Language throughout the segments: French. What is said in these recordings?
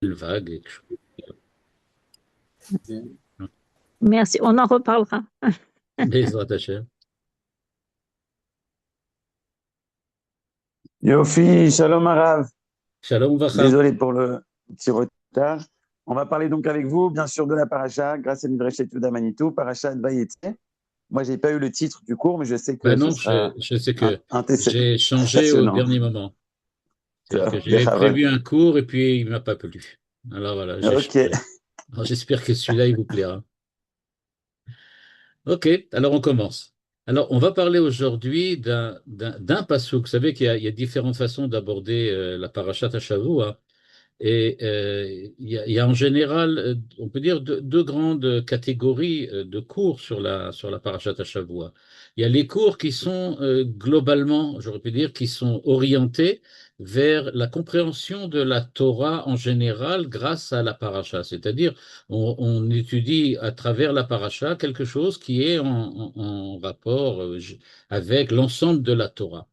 vague. Merci, on en reparlera. Bezrat Hashem. Yofi, Shalom Arav. Shalom Vacha. Désolé pour le petit retard. On va parler donc avec vous, bien sûr, de la paracha, grâce à Midrash Yehuda Manitou, paracha de Vayetze. Moi, j'ai pas eu le titre du cours, mais je sais Ben que ce non, sera je sais que j'ai changé au passionnant. dernier moment. C'est-à-dire que j'avais Bechavod. prévu un cours et puis il m'a pas plu. Alors voilà, j'ai Ok. changé. Alors j'espère que celui-là, il vous plaira. Ok, alors on commence. Alors on va parler aujourd'hui d'un passouk. Vous savez qu'il y a différentes façons d'aborder la parashat Hashavua. Et il y a en général, on peut dire, deux grandes catégories de cours sur la Parashat Hashavua. Il y a les cours qui sont globalement, j'aurais pu dire, qui sont orientés vers la compréhension de la Torah en général grâce à la Parasha. C'est-à-dire, on étudie à travers la Parasha quelque chose qui est en rapport avec l'ensemble de la Torah.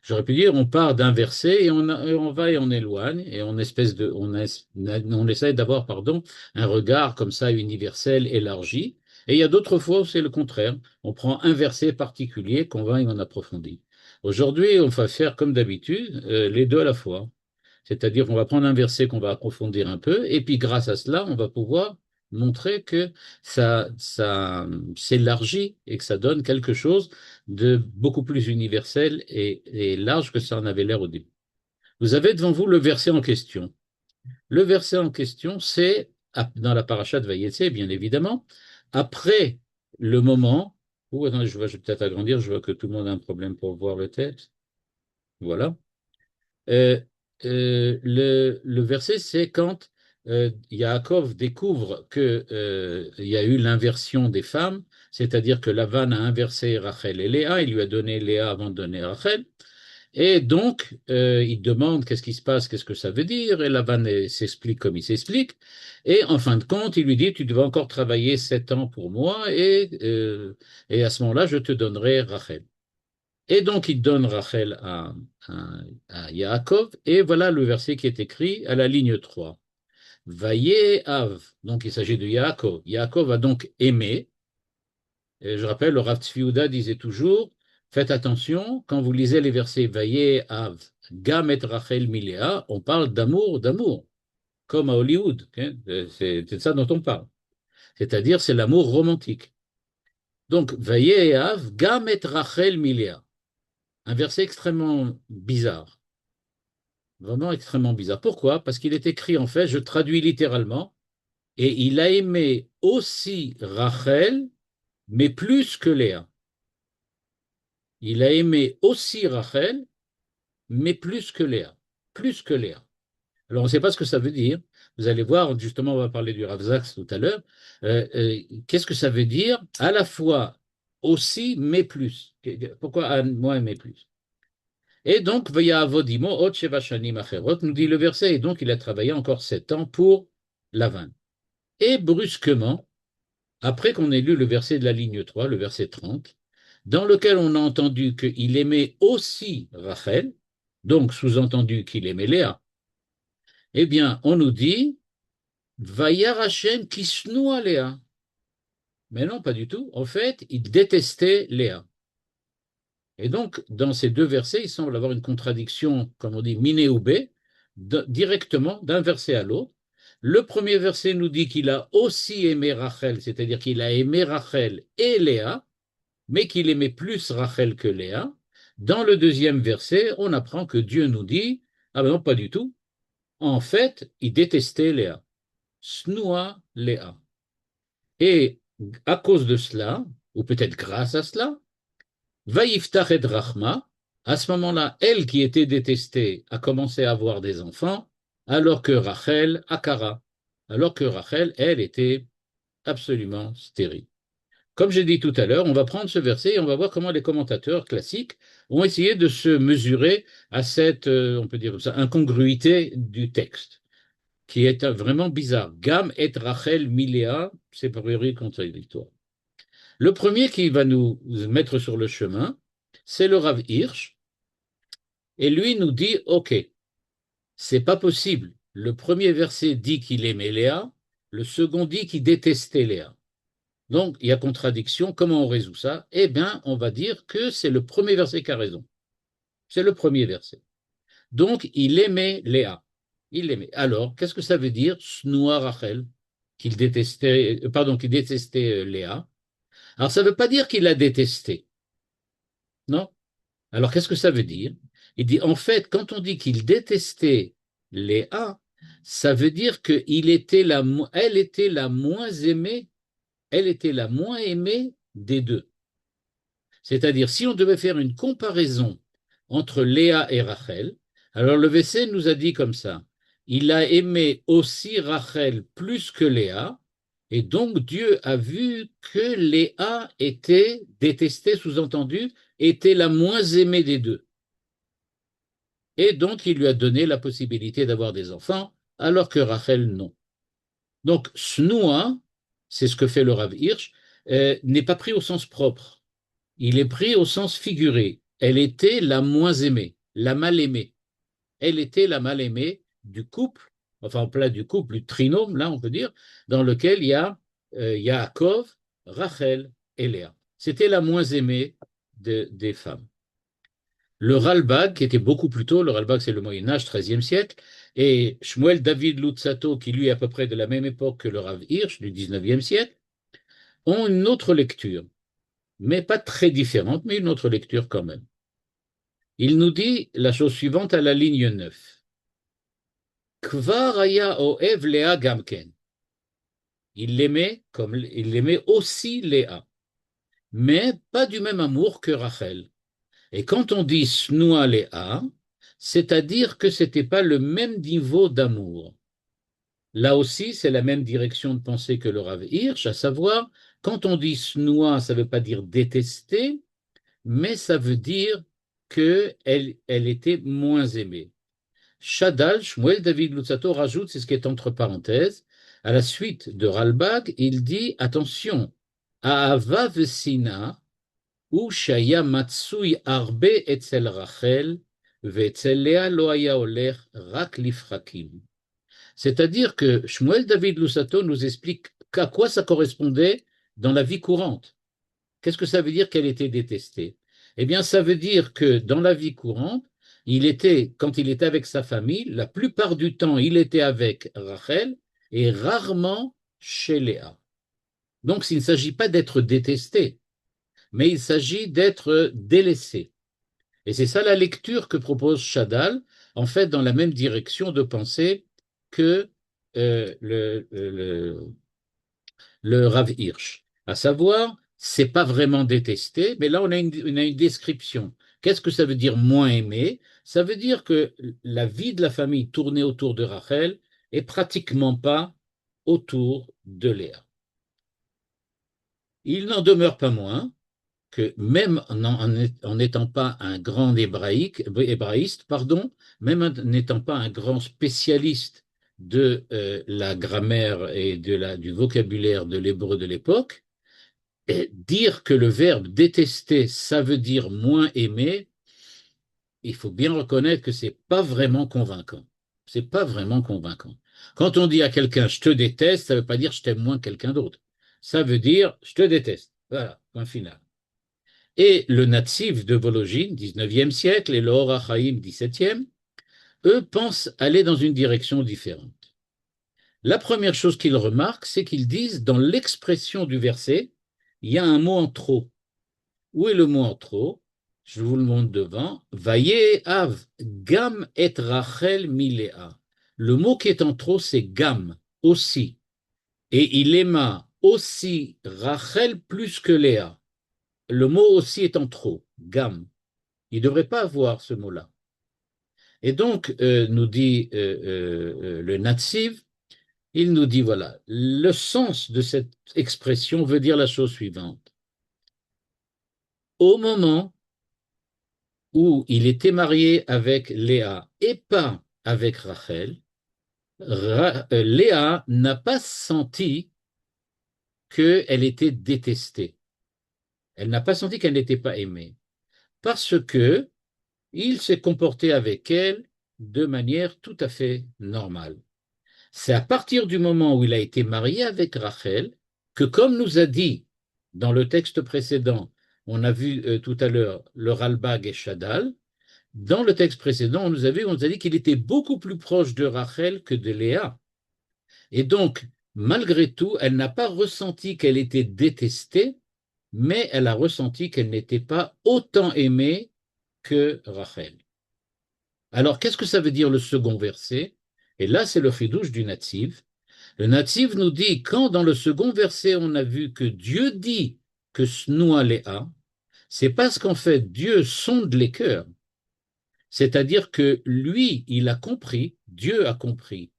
J'aurais pu dire, on part d'un verset et on va et on éloigne et on essaie d'avoir, pardon, un regard comme ça universel, élargi. Et il y a d'autres fois où c'est le contraire. On prend un verset particulier qu'on va et on approfondit. Aujourd'hui, on va faire comme d'habitude, les deux à la fois. C'est-à-dire qu'on va prendre un verset qu'on va approfondir un peu, et puis grâce à cela, on va pouvoir montrer que ça s'élargit et que ça donne quelque chose de beaucoup plus universel et large que ça en avait l'air au début. Vous avez devant vous le verset en question. Le verset en question, c'est dans la paracha de Vayetse, bien évidemment, après le moment où, attendez, je vais peut-être agrandir, je vois que tout le monde a un problème pour voir le texte. Voilà. Euh, le verset, c'est quand Yaakov découvre que, il y a eu l'inversion des femmes, c'est-à-dire que Lavan a inversé Rachel et Léa, il lui a donné Léa avant de donner Rachel, et donc il demande qu'est-ce qui se passe, qu'est-ce que ça veut dire, et Lavan s'explique comme il s'explique, et en fin de compte, il lui dit, tu devais encore travailler 7 ans pour moi, et à ce moment-là, je te donnerai Rachel. Et donc, il donne Rachel à, à Yaakov, et voilà le verset qui est écrit à la ligne 3. Vaye Av, donc il s'agit de Yaakov. Yaakov a donc aimé, et je rappelle, le Rav Tzvi Yehuda disait toujours, faites attention, quand vous lisez les versets Vaye Av, Gam et Rachel Milea, on parle d'amour, d'amour, comme à Hollywood, hein, c'est de ça dont on parle. C'est-à-dire, c'est l'amour romantique. Donc, Vaye Av, Gam et Rachel Milea. Un verset extrêmement bizarre. Vraiment extrêmement bizarre. Pourquoi? Parce qu'il est écrit, en fait, je traduis littéralement, et il a aimé aussi Rachel, mais plus que Léa. Il a aimé aussi Rachel, mais plus que Léa. Plus que Léa. Alors, on ne sait pas ce que ça veut dire. Vous allez voir, justement, on va parler du Rav Zaks tout à l'heure. Qu'est-ce que ça veut dire? À la fois aussi, mais plus. Pourquoi moi, mais plus? Et donc, Vaya Avodimo, Ot Sheva Shanim Acherot, nous dit le verset, et donc il a travaillé encore 7 ans pour Lavan. Et brusquement, après qu'on ait lu le verset de la ligne 3, le verset 30, dans lequel on a entendu qu'il aimait aussi Rachel, donc sous-entendu qu'il aimait Léa, eh bien, on nous dit, Vayar Hashem kisnua Léa. Mais non, pas du tout. En fait, il détestait Léa. Et donc, dans ces deux versets, il semble avoir une contradiction, comme on dit, miné ou bé, directement d'un verset à l'autre. Le premier verset nous dit qu'il a aussi aimé Rachel, c'est-à-dire qu'il a aimé Rachel et Léa, mais qu'il aimait plus Rachel que Léa. Dans le deuxième verset, on apprend que Dieu nous dit, ah ben non, pas du tout. En fait, il détestait Léa. Snua Léa. Et à cause de cela, ou peut-être grâce à cela, Vaïftach et Rachma, à ce moment-là, elle qui était détestée a commencé à avoir des enfants, alors que Rachel, Akara, alors que Rachel, elle, était absolument stérile. Comme j'ai dit tout à l'heure, on va prendre ce verset et on va voir comment les commentateurs classiques ont essayé de se mesurer à cette, on peut dire ça, incongruité du texte, qui est vraiment bizarre. Gam et Rachel Miléa, c'est a priori contradictoire. Le premier qui va nous mettre sur le chemin, c'est le Rav Hirsch, et lui nous dit, OK, c'est pas possible Le premier verset dit qu'il aimait Léa, le second dit qu'il détestait Léa. Donc, il y a contradiction. Comment on résout ça? Eh bien, on va dire que c'est le premier verset qui a raison. C'est le premier verset. Donc, il aimait Léa. Il l'aimait. Alors, qu'est-ce que ça veut dire, Shnoua Rachel, qu'il détestait Léa? Alors, ça ne veut pas dire qu'il la détestait. Non? Alors, qu'est-ce que ça veut dire? Il dit, en fait, quand on dit qu'il détestait Léa, ça veut dire qu'elle était la moins aimée, elle était la moins aimée des deux. C'est-à-dire, si on devait faire une comparaison entre Léa et Rachel, alors le verset nous a dit comme ça, il a aimé aussi Rachel plus que Léa, et donc Dieu a vu que Léa était détestée, sous-entendu, était la moins aimée des deux. Et donc il lui a donné la possibilité d'avoir des enfants, alors que Rachel non. Donc Shnoua, c'est ce que fait le Rav Hirsch, n'est pas pris au sens propre. Il est pris au sens figuré. Elle était la moins aimée, la mal aimée. Elle était la mal aimée du couple, enfin en plein du couple, du trinôme, là on peut dire, dans lequel il y a Yaakov, Rachel et Léa. C'était la moins aimée des femmes. Le Ralbag, qui était beaucoup plus tôt, le Ralbag c'est le Moyen-Âge, XIIIe siècle, et Shmuel David Lutzato, qui lui est à peu près de la même époque que le Rav Hirsch du XIXe siècle, ont une autre lecture, mais pas très différente, mais une autre lecture quand même. Il nous dit la chose suivante à la ligne 9. Kvar haya oev Léa gamken. Il l'aimait aussi Léa, mais pas du même amour que Rachel. Et quand on dit Snoua Léa, c'est-à-dire que ce n'était pas le même niveau d'amour. Là aussi, c'est la même direction de pensée que le Rav Hirsch, à savoir, quand on dit Snoua, ça ne veut pas dire détester, mais ça veut dire qu'elle était moins aimée. Shadal, Shmuel David Lutzato rajoute, c'est ce qui est entre parenthèses, à la suite de Ralbag, il dit, attention, Ahava vesina, ou Shaya Matsui Arbe etzel Rachel, ve'etzel Lea lo haya olech rak lifrakim. C'est-à-dire que Shmuel David Lutzato nous explique à quoi ça correspondait dans la vie courante. Qu'est-ce que ça veut dire qu'elle était détestée? Eh bien, ça veut dire que dans la vie courante, quand il était avec sa famille, la plupart du temps, il était avec Rachel et rarement chez Léa. Donc, il ne s'agit pas d'être détesté, mais il s'agit d'être délaissé. Et c'est ça la lecture que propose Shadal, en fait, dans la même direction de pensée que le Rav Hirsch. À savoir, c'est pas vraiment détesté, mais là on a une description. Qu'est-ce que ça veut dire moins aimé? Ça veut dire que la vie de la famille tournée autour de Rachel et pratiquement pas autour de Léa. Il n'en demeure pas moins que même en n'étant pas un grand hébraïste, même en n'étant pas un grand spécialiste de la grammaire et du vocabulaire de l'hébreu de l'époque, dire que le verbe détester, ça veut dire moins aimer, il faut bien reconnaître que c'est pas vraiment convaincant. C'est pas vraiment convaincant. Quand on dit à quelqu'un je te déteste, ça veut pas dire je t'aime moins que quelqu'un d'autre. Ça veut dire je te déteste. Voilà, point final. Et le Natsif de Vologine, 19e siècle, et le Or HaChaim, 17e, eux pensent aller dans une direction différente. La première chose qu'ils remarquent, c'est qu'ils disent, dans l'expression du verset, il y a un mot en trop. Où est le mot en trop? Je vous le montre devant. Vayehav gam et Rachel miléa. Le mot qui est en trop, c'est gam, aussi. Et il aima aussi Rachel plus que Léa. Le mot aussi est en trop, gam. Il ne devrait pas avoir ce mot-là. Et donc, nous dit le Natsiv, il nous dit, voilà, le sens de cette expression veut dire la chose suivante. Au moment où il était marié avec Léa et pas avec Rachel, Léa n'a pas senti qu'elle était détestée. Elle n'a pas senti qu'elle n'était pas aimée. Parce que il s'est comporté avec elle de manière tout à fait normale. C'est à partir du moment où il a été marié avec Rachel que, comme nous a dit dans le texte précédent, on a vu tout à l'heure le Ralbag et Shadal, dans le texte précédent, on nous a dit qu'il était beaucoup plus proche de Rachel que de Léa. Et donc, malgré tout, elle n'a pas ressenti qu'elle était détestée, mais elle a ressenti qu'elle n'était pas autant aimée que Rachel. Alors, qu'est-ce que ça veut dire le second verset? Et là, c'est le chidouche du Nativ. Le Nativ nous dit, quand dans le second verset, on a vu que Dieu dit que Snoua Léa, c'est parce qu'en fait, Dieu sonde les cœurs. C'est-à-dire que lui, il a compris, Dieu a compris,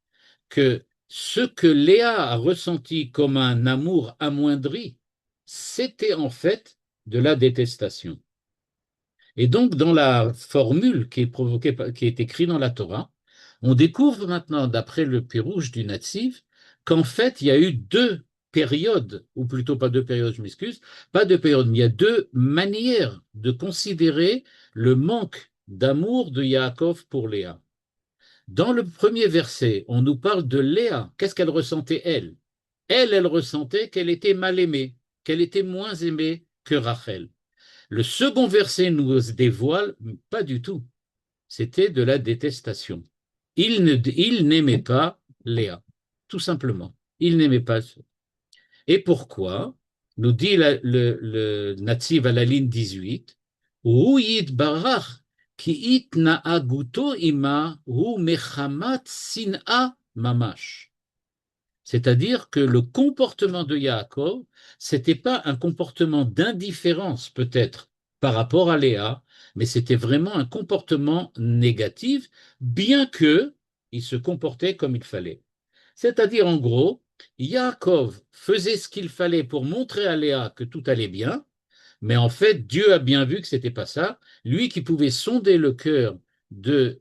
que ce que Léa a ressenti comme un amour amoindri, c'était en fait de la détestation. Et donc, dans la formule qui est provoquée, qui est écrite dans la Torah, on découvre maintenant, d'après le Pirouche du Natsif, qu'en fait, il y a eu deux périodes, ou plutôt pas deux périodes, je m'excuse, pas deux périodes, mais il y a deux manières de considérer le manque d'amour de Yaakov pour Léa. Dans le premier verset, on nous parle de Léa. Qu'est-ce qu'elle ressentait, elle? Elle ressentait qu'elle était mal aimée, qu'elle était moins aimée que Rachel. Le second verset nous dévoile, pas du tout, c'était de la détestation. Il n'aimait pas Léa, tout simplement. Il n'aimait pas. Et pourquoi? Nous dit le natif à la ligne 18, Hu yitbarach ki itna'aguto ima hu mechamat sin'a mamash. C'est-à-dire que le comportement de Yaakov, c'était pas un comportement d'indifférence peut-être par rapport à Léa, mais c'était vraiment un comportement négatif, bien que il se comportait comme il fallait. C'est-à-dire en gros, Yaakov faisait ce qu'il fallait pour montrer à Léa que tout allait bien, mais en fait, Dieu a bien vu que c'était pas ça. Lui qui pouvait sonder le cœur de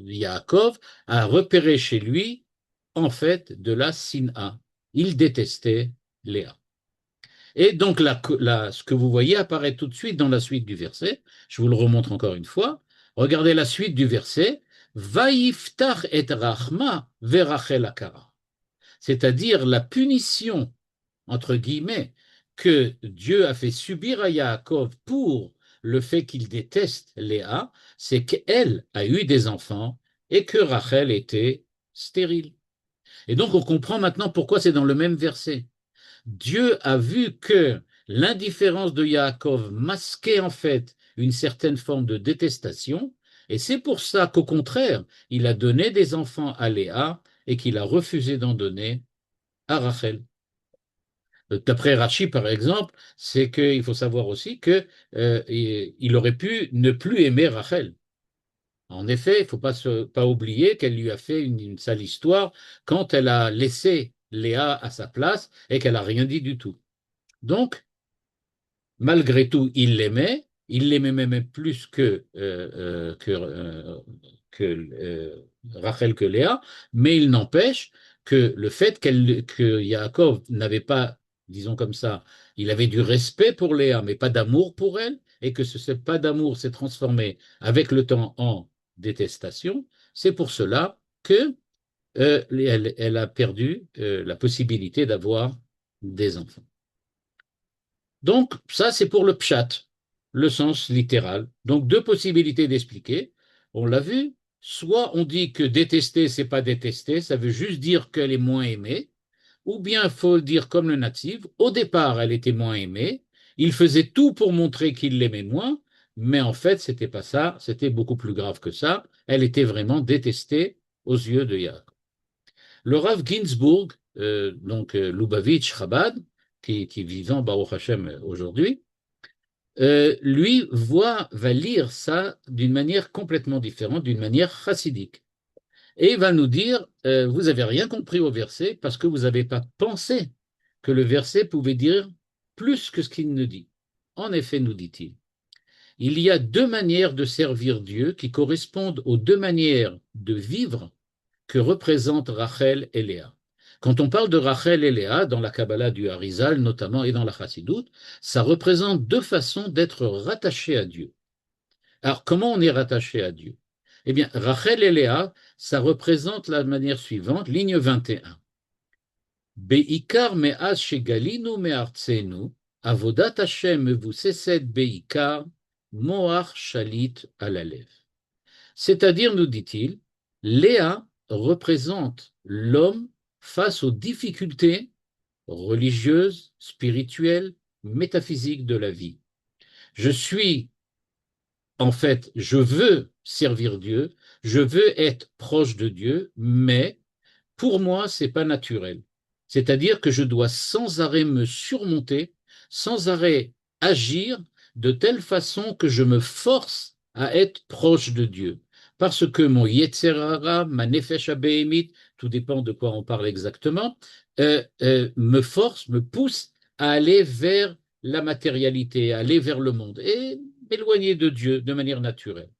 Yaakov a repéré chez lui en fait de la sin'a. Il détestait Léa. Et donc ce que vous voyez apparaît tout de suite dans la suite du verset. Je vous le remontre encore une fois. Regardez la suite du verset. Vaïftach et rachma verachel akara. C'est-à-dire la punition, entre guillemets, que Dieu a fait subir à Yaakov pour le fait qu'il déteste Léa, c'est qu'elle a eu des enfants et que Rachel était stérile. Et donc on comprend maintenant pourquoi c'est dans le même verset. Dieu a vu que l'indifférence de Yaakov masquait en fait une certaine forme de détestation, et c'est pour ça qu'au contraire, il a donné des enfants à Léa et qu'il a refusé d'en donner à Rachel. D'après Rachi, par exemple, c'est qu'il faut savoir aussi que il aurait pu ne plus aimer Rachel. En effet, il ne faut pas oublier qu'elle lui a fait une sale histoire quand elle a laissé Léa à sa place et qu'elle n'a rien dit du tout. Donc, malgré tout, il l'aimait même plus que Rachel, que Léa, mais il n'empêche que le fait que Yaakov n'avait pas, disons comme ça, il avait du respect pour Léa, mais pas d'amour pour elle, et que ce pas d'amour s'est transformé avec le temps en détestation, c'est pour cela que elle a perdu la possibilité d'avoir des enfants. Donc, ça, c'est pour le pshat, le sens littéral. Donc, deux possibilités d'expliquer. On l'a vu, soit on dit que détester, c'est pas détester, ça veut juste dire qu'elle est moins aimée, ou bien il faut dire comme le natif, au départ, elle était moins aimée, il faisait tout pour montrer qu'il l'aimait moins, mais en fait, c'était pas ça, c'était beaucoup plus grave que ça, elle était vraiment détestée aux yeux de Yaakov. Le Rav Ginsburg, donc Lubavitch Chabad, qui est vivant Baruch Hashem aujourd'hui, lui va lire ça d'une manière complètement différente, d'une manière chassidique. Et il va nous dire, vous n'avez rien compris au verset parce que vous n'avez pas pensé que le verset pouvait dire plus que ce qu'il ne dit. En effet, nous dit-il, il y a deux manières de servir Dieu qui correspondent aux deux manières de vivre que représentent Rachel et Léa. Quand on parle de Rachel et Léa, dans la Kabbalah du Harizal notamment et dans la Chassidoute, ça représente deux façons d'être rattaché à Dieu. Alors, comment on est rattaché à Dieu? Eh bien, Rachel et Léa, ça représente la manière suivante, ligne 21. Beikar me'az shegalinu me'artzenu, avodat Hashem mevusseset beikar, moach shalit alalev. C'est-à-dire, nous dit-il, Léa représente l'homme face aux difficultés religieuses, spirituelles, métaphysiques de la vie. Je veux servir Dieu, je veux être proche de Dieu, mais pour moi, c'est pas naturel. C'est-à-dire que je dois sans arrêt me surmonter, sans arrêt agir de telle façon que je me force à être proche de Dieu. Parce que mon Yetzer Hara, ma Nefesh HaBehemit, tout dépend de quoi on parle exactement, me force, me pousse à aller vers la matérialité, à aller vers le monde et m'éloigner de Dieu de manière naturelle.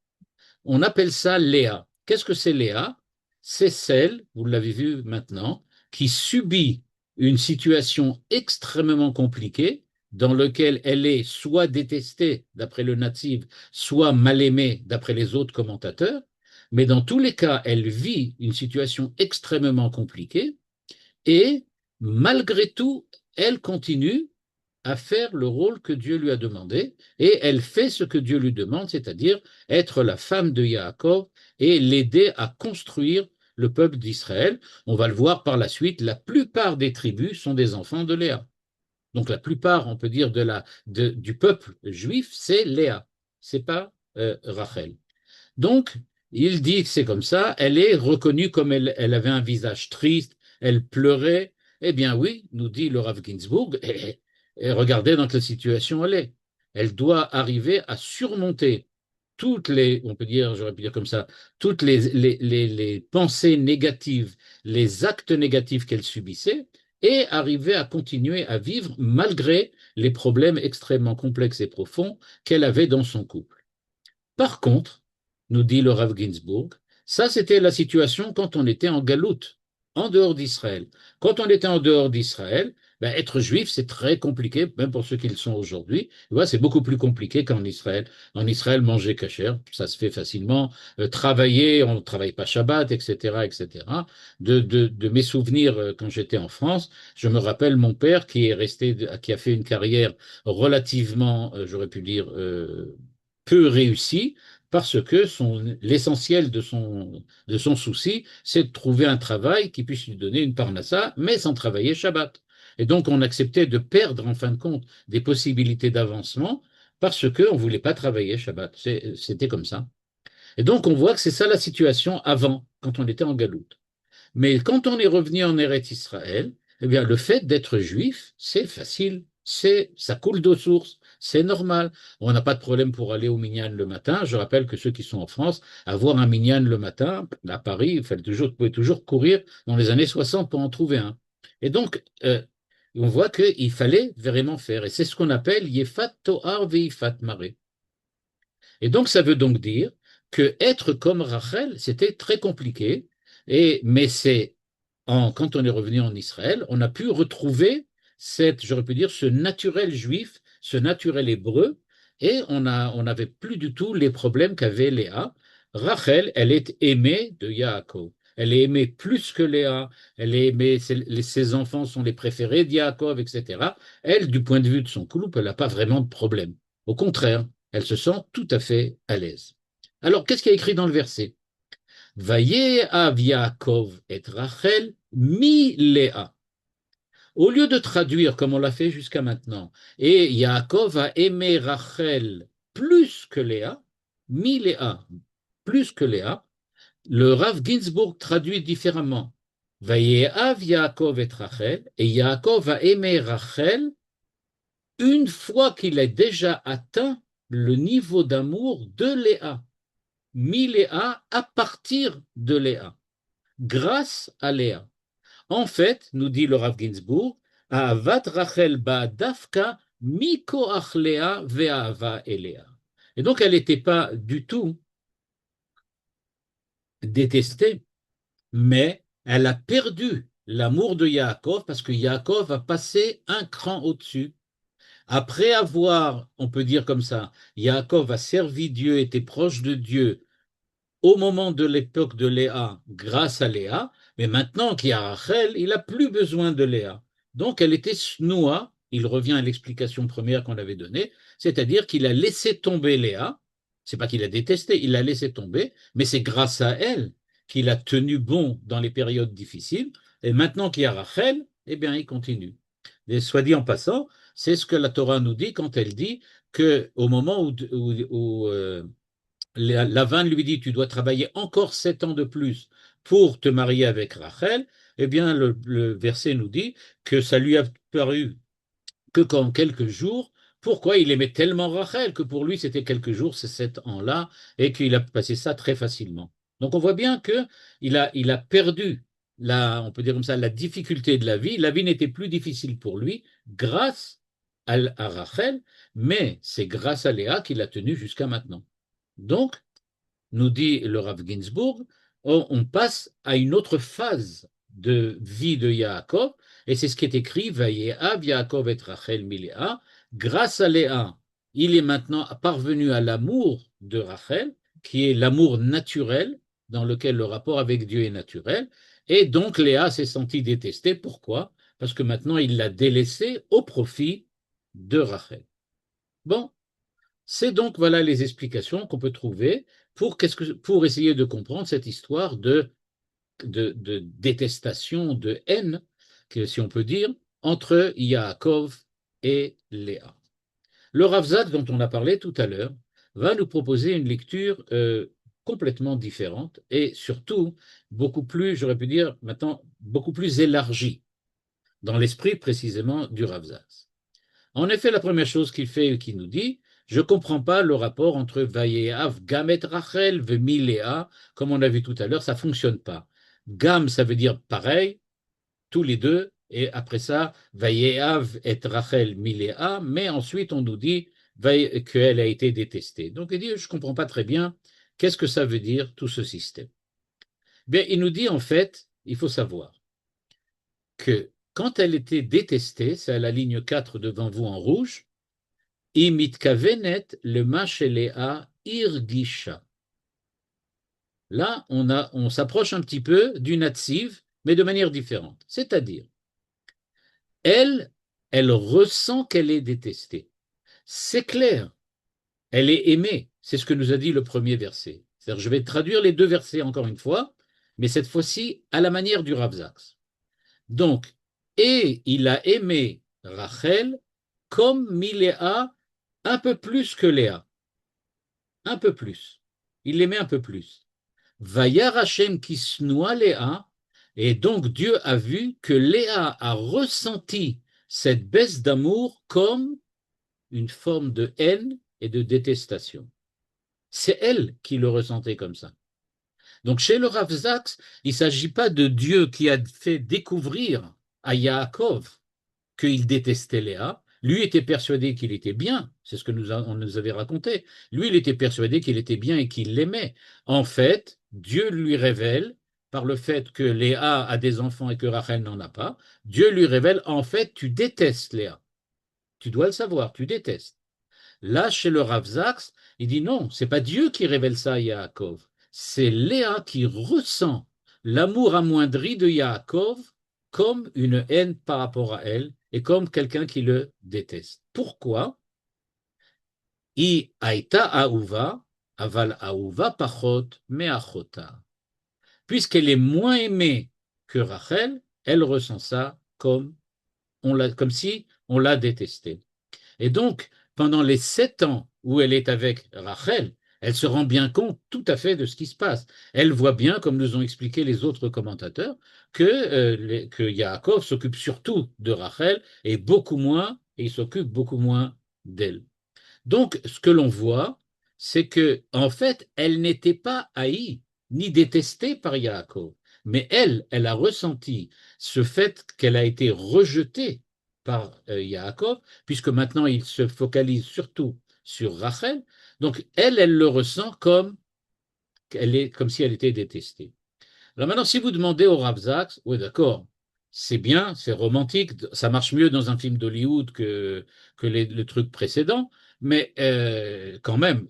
On appelle ça Léa. Qu'est-ce que c'est Léa? C'est celle, vous l'avez vu maintenant, qui subit une situation extrêmement compliquée dans laquelle elle est soit détestée d'après le natif, soit mal aimée d'après les autres commentateurs, mais dans tous les cas, elle vit une situation extrêmement compliquée et malgré tout, elle continue à faire le rôle que Dieu lui a demandé, et elle fait ce que Dieu lui demande, c'est-à-dire être la femme de Yaakov et l'aider à construire le peuple d'Israël. On va le voir par la suite, la plupart des tribus sont des enfants de Léa. Donc la plupart, on peut dire, du peuple juif, c'est Léa, c'est pas Rachel. Donc, il dit que c'est comme ça, elle est reconnue comme elle avait un visage triste, elle pleurait. Eh bien oui, nous dit le Rav Ginsburg, et regardez dans quelle situation elle est. Elle doit arriver à surmonter toutes les, on peut dire, j'aurais pu dire comme ça, toutes les pensées négatives, les actes négatifs qu'elle subissait, et arriver à continuer à vivre malgré les problèmes extrêmement complexes et profonds qu'elle avait dans son couple. Par contre, nous dit le Rav Ginsburg, ça c'était la situation quand on était en galoute, en dehors d'Israël. Quand on était en dehors d'Israël, ben, être juif c'est très compliqué, même pour ceux qui le sont aujourd'hui. C'est beaucoup plus compliqué qu'en Israël. En Israël, manger kasher, ça se fait facilement. Travailler, on ne travaille pas Shabbat, etc., etc. De mes souvenirs quand j'étais en France, je me rappelle mon père qui a fait une carrière relativement, j'aurais pu dire, peu réussie parce que l'essentiel de son souci, c'est de trouver un travail qui puisse lui donner une parnassa, mais sans travailler Shabbat. Et donc, on acceptait de perdre, en fin de compte, des possibilités d'avancement parce qu'on ne voulait pas travailler Shabbat. C'était comme ça. Et donc, on voit que c'est ça la situation avant, quand on était en galoute. Mais quand on est revenu en Eretz Israël, eh bien, le fait d'être juif, c'est facile, ça coule de source, c'est normal. On n'a pas de problème pour aller au minyan le matin. Je rappelle que ceux qui sont en France, avoir un minyan le matin, à Paris, vous pouvez toujours courir dans les années 60 pour en trouver un. Et donc, on voit qu'il fallait vraiment faire. Et c'est ce qu'on appelle Yefat Toar Veifat Mare. Et donc, ça veut donc dire que être comme Rachel, c'était très compliqué. Mais quand on est revenu en Israël, on a pu retrouver j'aurais pu dire, ce naturel juif, ce naturel hébreu, et on n'avait plus du tout les problèmes qu'avait Léa. Rachel, elle est aimée de Yaakov. Elle est aimée plus que Léa. Elle est aimée, ses enfants sont les préférés de Yaakov, etc. Elle, du point de vue de son couple, elle n'a pas vraiment de problème. Au contraire, elle se sent tout à fait à l'aise. Alors, qu'est-ce qu'il y a écrit dans le verset? Vayehav Yaakov et Rachel mi Léa. Au lieu de traduire comme on l'a fait jusqu'à maintenant, et Yaakov a aimé Rachel plus que Léa, mi Léa, plus que Léa, le Rav Ginsburg traduit différemment. Vayehav Yaakov et Rachel, et Yaakov a aimé Rachel une fois qu'il a déjà atteint le niveau d'amour de Léa. Mi Léa à partir de Léa, grâce à Léa. En fait, nous dit le Rav Ginsburg, Ahavat Rachel ba dafka mi koach Léa ve'ahava Eléa. Et donc, elle n'était pas du tout détestée, mais elle a perdu l'amour de Yaakov parce que Yaakov a passé un cran au-dessus. Après avoir, on peut dire comme ça, Yaakov a servi Dieu, était proche de Dieu, au moment de l'époque de Léa grâce à Léa, mais maintenant qu'il y a Rachel, il n'a plus besoin de Léa. Donc elle était snoua, il revient à l'explication première qu'on avait donnée, c'est-à-dire qu'il a laissé tomber Léa, c'est pas qu'il a détesté, il l'a laissé tomber, mais c'est grâce à elle qu'il a tenu bon dans les périodes difficiles, et maintenant qu'il y a Rachel, eh bien il continue. Et soit dit en passant, c'est ce que la Torah nous dit quand elle dit que au moment où Lavan lui dit, tu dois travailler encore 7 ans de plus pour te marier avec Rachel, eh bien, le verset nous dit que ça lui a paru que comme quelques jours. Pourquoi il aimait tellement Rachel que pour lui, c'était quelques jours, ces 7 ans-là, et qu'il a passé ça très facilement. Donc, on voit bien que il a perdu, on peut dire comme ça, la difficulté de la vie. La vie n'était plus difficile pour lui grâce à Rachel, mais c'est grâce à Léa qu'il a tenu jusqu'à maintenant. Donc, nous dit le Rav Ginsburg, on passe à une autre phase de vie de Yaakov, et c'est ce qui est écrit, Vayehav Yaakov et Rachel Miléa, grâce à Léa, il est maintenant parvenu à l'amour de Rachel, qui est l'amour naturel, dans lequel le rapport avec Dieu est naturel, et donc Léa s'est sentie détestée. Pourquoi? Parce que maintenant il l'a délaissée au profit de Rachel. Bon, c'est donc voilà les explications qu'on peut trouver pour essayer de comprendre cette histoire de détestation, de haine, si on peut dire, entre Yaakov et Léa. Le Rav Zak, dont on a parlé tout à l'heure, va nous proposer une lecture complètement différente et surtout beaucoup plus, j'aurais pu dire maintenant, beaucoup plus élargie dans l'esprit précisément du Rav Zak. En effet, la première chose qu'il fait et qu'il nous dit, je ne comprends pas le rapport entre Vayehav, Gamet Rachel, Vemiléa, comme on a vu tout à l'heure, ça ne fonctionne pas. Gam, ça veut dire pareil, tous les deux, et après ça, Vayehav et Rachel Miléa, mais ensuite on nous dit qu'elle a été détestée. Donc il dit, je ne comprends pas très bien, qu'est-ce que ça veut dire tout ce système? Bien, il nous dit en fait, il faut savoir que quand elle était détestée, c'est à la ligne 4 devant vous en rouge, Imitkavenet le Machelea Irgisha. Là, on s'approche un petit peu du native, mais de manière différente. C'est-à-dire, elle ressent qu'elle est détestée. C'est clair, elle est aimée. C'est ce que nous a dit le premier verset. C'est-à-dire, je vais traduire les deux versets encore une fois, mais cette fois-ci à la manière du Rav Zaks. Donc, et il a aimé Rachel comme Miléa un peu plus que Léa. Un peu plus. Il l'aimait un peu plus. Vayar Hashem kisnoa Léa, et donc Dieu a vu que Léa a ressenti cette baisse d'amour comme une forme de haine et de détestation. C'est elle qui le ressentait comme ça. Donc chez le Rav Zaks, il ne s'agit pas de Dieu qui a fait découvrir à Yaakov qu'il détestait Léa. Lui était persuadé qu'il était bien, c'est ce que on nous avait raconté. Lui, il était persuadé qu'il était bien et qu'il l'aimait. En fait, Dieu lui révèle, par le fait que Léa a des enfants et que Rachel n'en a pas, Dieu lui révèle, en fait, tu détestes Léa. Tu dois le savoir, tu détestes. Là, chez le Rav Zaks, il dit non, c'est pas Dieu qui révèle ça à Yaakov. C'est Léa qui ressent l'amour amoindri de Yaakov comme une haine par rapport à elle et comme quelqu'un qui le déteste. Pourquoi? I aïta aouva, aval aouva pachot meachota. Puisqu'elle est moins aimée que Rachel, elle ressent ça comme si on l'a détestée. Et donc, pendant les 7 ans où elle est avec Rachel, elle se rend bien compte tout à fait de ce qui se passe. Elle voit bien, comme nous ont expliqué les autres commentateurs, que Yaakov s'occupe surtout de Rachel et il s'occupe beaucoup moins d'elle. Donc, ce que l'on voit, c'est que, en fait, elle n'était pas haïe ni détestée par Yaakov, mais elle a ressenti ce fait qu'elle a été rejetée par Yaakov, puisque maintenant il se focalise surtout sur Rachel. Donc, elle le ressent comme si elle était détestée. Alors maintenant, si vous demandez au Rav Zaks, oui, d'accord, c'est bien, c'est romantique, ça marche mieux dans un film d'Hollywood que le truc précédent, mais quand même,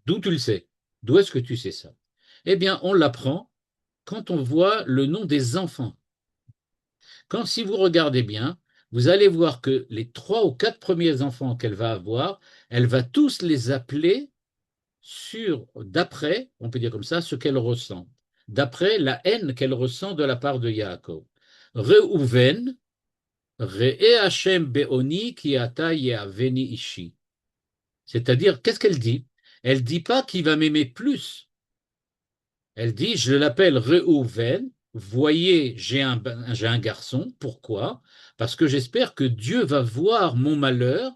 d'où tu le sais? D'où est-ce que tu sais ça? Eh bien, on l'apprend quand on voit le nom des enfants. Quand, si vous regardez bien, vous allez voir que les 3 ou 4 premiers enfants qu'elle va avoir, elle va tous les appeler d'après, on peut dire comme ça, ce qu'elle ressent, d'après la haine qu'elle ressent de la part de Yaakov. Reuven, Re'e Hashem Be'oni ki ata ye'aveni ishi. C'est-à-dire, qu'est-ce qu'elle dit? Elle dit pas qu'il va m'aimer plus. Elle dit, je l'appelle Reuven. Voyez, j'ai un garçon. Pourquoi? Parce que j'espère que Dieu va voir mon malheur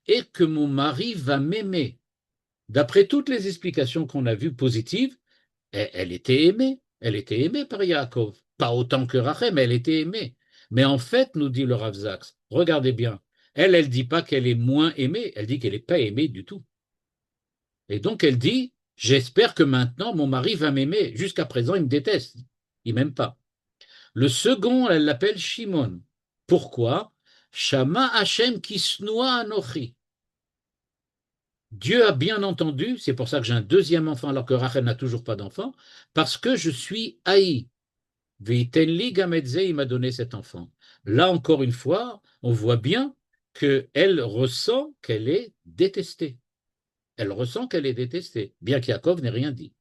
et que mon mari va m'aimer. D'après toutes les explications qu'on a vues positives, elle était aimée. Elle était aimée par Yaakov. Pas autant que Rachel, mais elle était aimée. Mais en fait, nous dit le Rav Zaks, regardez bien, elle dit pas qu'elle est moins aimée, elle dit qu'elle n'est pas aimée du tout. Et donc elle dit, j'espère que maintenant mon mari va m'aimer. Jusqu'à présent, il me déteste. Il m'aime pas. Le second, elle l'appelle Shimon. Pourquoi? Shama Hashem kisnoa anochi. Dieu a bien entendu, c'est pour ça que j'ai un deuxième enfant alors que Rachel n'a toujours pas d'enfant, parce que je suis haï. Veitenli gamedze, il m'a donné cet enfant. Là encore une fois, on voit bien qu'elle ressent qu'elle est détestée. Elle ressent qu'elle est détestée, bien qu'Yaakov n'ait rien dit.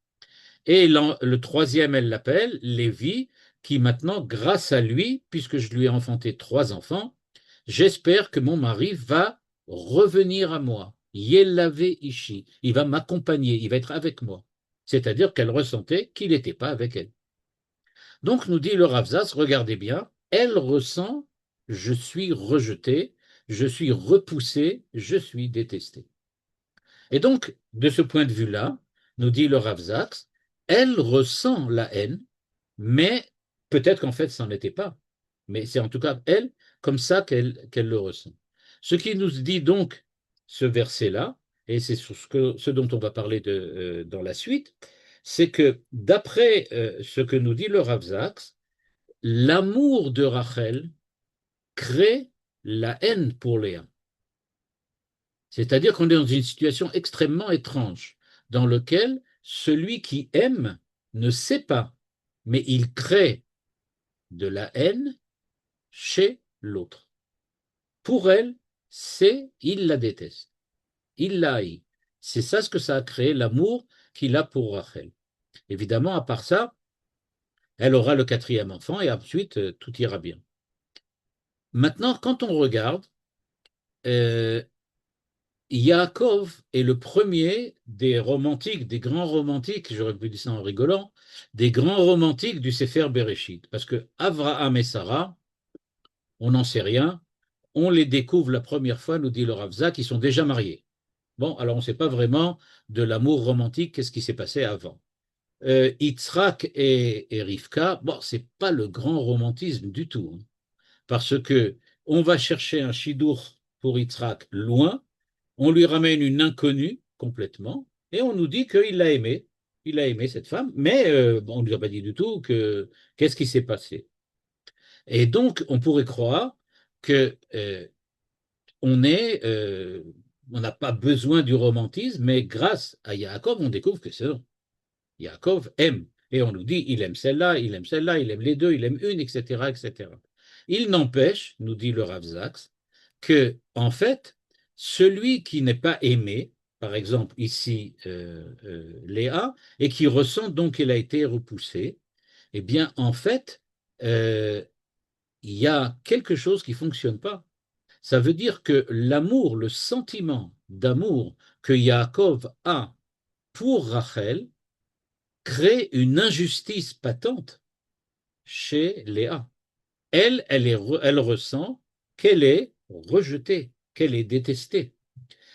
Et le troisième, elle l'appelle Lévi, qui maintenant, grâce à lui, puisque je lui ai enfanté 3 enfants, j'espère que mon mari va revenir à moi. Yelavé Ishi. Il va m'accompagner, il va être avec moi. C'est-à-dire qu'elle ressentait qu'il n'était pas avec elle. Donc, nous dit le Rav Zaks, regardez bien, elle ressent je suis rejeté, je suis repoussé, je suis détesté. Et donc, de ce point de vue-là, nous dit le Rav Zaks, elle ressent la haine, mais peut-être qu'en fait, ça n'en était pas. Mais c'est en tout cas elle, comme ça qu'elle le ressent. Ce qui nous dit donc ce verset-là, et c'est ce dont on va parler dans la suite, c'est que d'après ce que nous dit le Rav Zaks, l'amour de Rachel crée la haine pour Léa. C'est-à-dire qu'on est dans une situation extrêmement étrange, dans laquelle celui qui aime ne sait pas, mais il crée de la haine chez l'autre. Pour elle, il la déteste, il la haït. C'est ça ce que ça a créé, l'amour qu'il a pour Rachel. Évidemment, à part ça, elle aura le 4e enfant et ensuite tout ira bien. Maintenant, quand on regarde, Yaakov est le premier des romantiques, des grands romantiques, j'aurais pu dire ça en rigolant, des grands romantiques du Sefer Bereshit. Parce que Avraham et Sarah, on n'en sait rien, on les découvre la première fois, nous dit le Rav Zaks, ils sont déjà mariés. Bon, alors on ne sait pas vraiment de l'amour romantique, qu'est-ce qui s'est passé avant. Yitzhak et Rivka, bon, c'est pas le grand romantisme du tout, hein, parce que on va chercher un chidour pour Yitzhak loin, on lui ramène une inconnue complètement, et on nous dit qu'il l'a aimé. Il a aimé cette femme, mais on ne lui a pas dit du tout qu'est-ce qui s'est passé. Et donc, on pourrait croire que on n'a pas besoin du romantisme, mais grâce à Yaakov, on découvre que c'est non. Yaakov aime. Et on nous dit, il aime celle-là, il aime celle-là, il aime les deux, il aime une, etc., etc. Il n'empêche, nous dit le Rav Zaks, que, en fait, celui qui n'est pas aimé, par exemple ici Léa, et qui ressent donc qu'elle a été repoussée, eh bien, en fait, il y a quelque chose qui ne fonctionne pas. Ça veut dire que l'amour, le sentiment d'amour que Yaakov a pour Rachel crée une injustice patente chez Léa. Elle ressent qu'elle est rejetée, qu'elle est détestée.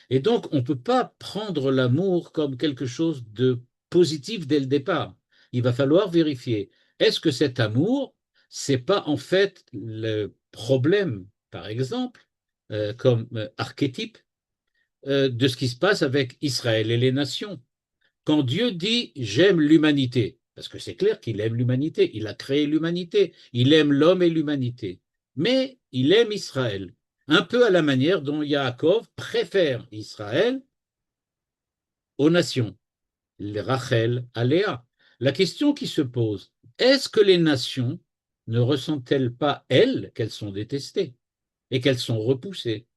Et donc, on ne peut pas prendre l'amour comme quelque chose de positif dès le départ. Il va falloir vérifier. Est-ce que cet amour, c'est pas en fait le problème, par exemple, comme archétype de ce qui se passe avec Israël et les nations? Quand Dieu dit j'aime l'humanité, parce que c'est clair qu'il aime l'humanité, il a créé l'humanité, il aime l'homme et l'humanité, mais il aime Israël, un peu à la manière dont Yaakov préfère Israël aux nations, Rachel à Léa. la question qui se pose, est-ce que les nations ne ressentent-elles pas, elles, qu'elles sont détestées et qu'elles sont repoussées?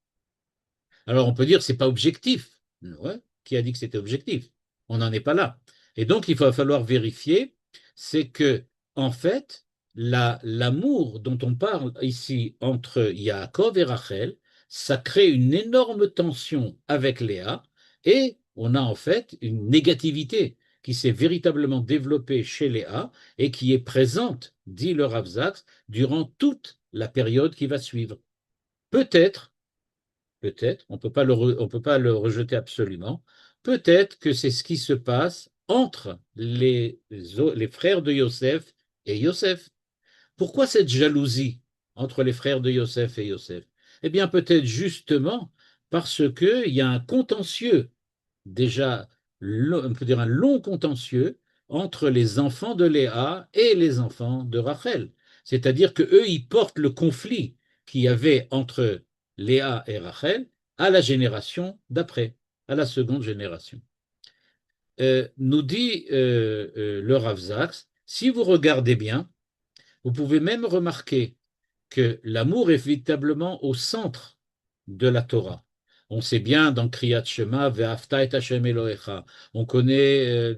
Alors on peut dire que ce n'est pas objectif. Ouais. Qui a dit que c'était objectif? On n'en est pas là. Et donc il va falloir vérifier, c'est que en fait, l'amour dont on parle ici entre Yaakov et Rachel, ça crée une énorme tension avec Léa et on a en fait une négativité qui s'est véritablement développée chez Léa et qui est présente, dit le Rav Zaks, durant toute la période qui va suivre. Peut-être Peut-être, on peut pas le rejeter absolument. Peut-être que c'est ce qui se passe entre les frères de Yosef et Yosef. Pourquoi cette jalousie entre les frères de Yosef et Yosef? Eh bien, peut-être justement parce qu'il y a un contentieux, déjà, on peut dire un long contentieux, entre les enfants de Léa et les enfants de Rachel. C'est-à-dire que eux, ils portent le conflit qu'il y avait entre Léa et Rachel à la génération d'après, à la seconde génération. Nous dit le Rav Zaks, si vous regardez bien, vous pouvez même remarquer que l'amour est véritablement au centre de la Torah. On sait bien dans Kriyat Shema, Ve'afta et Hashem Elohecha. On connaît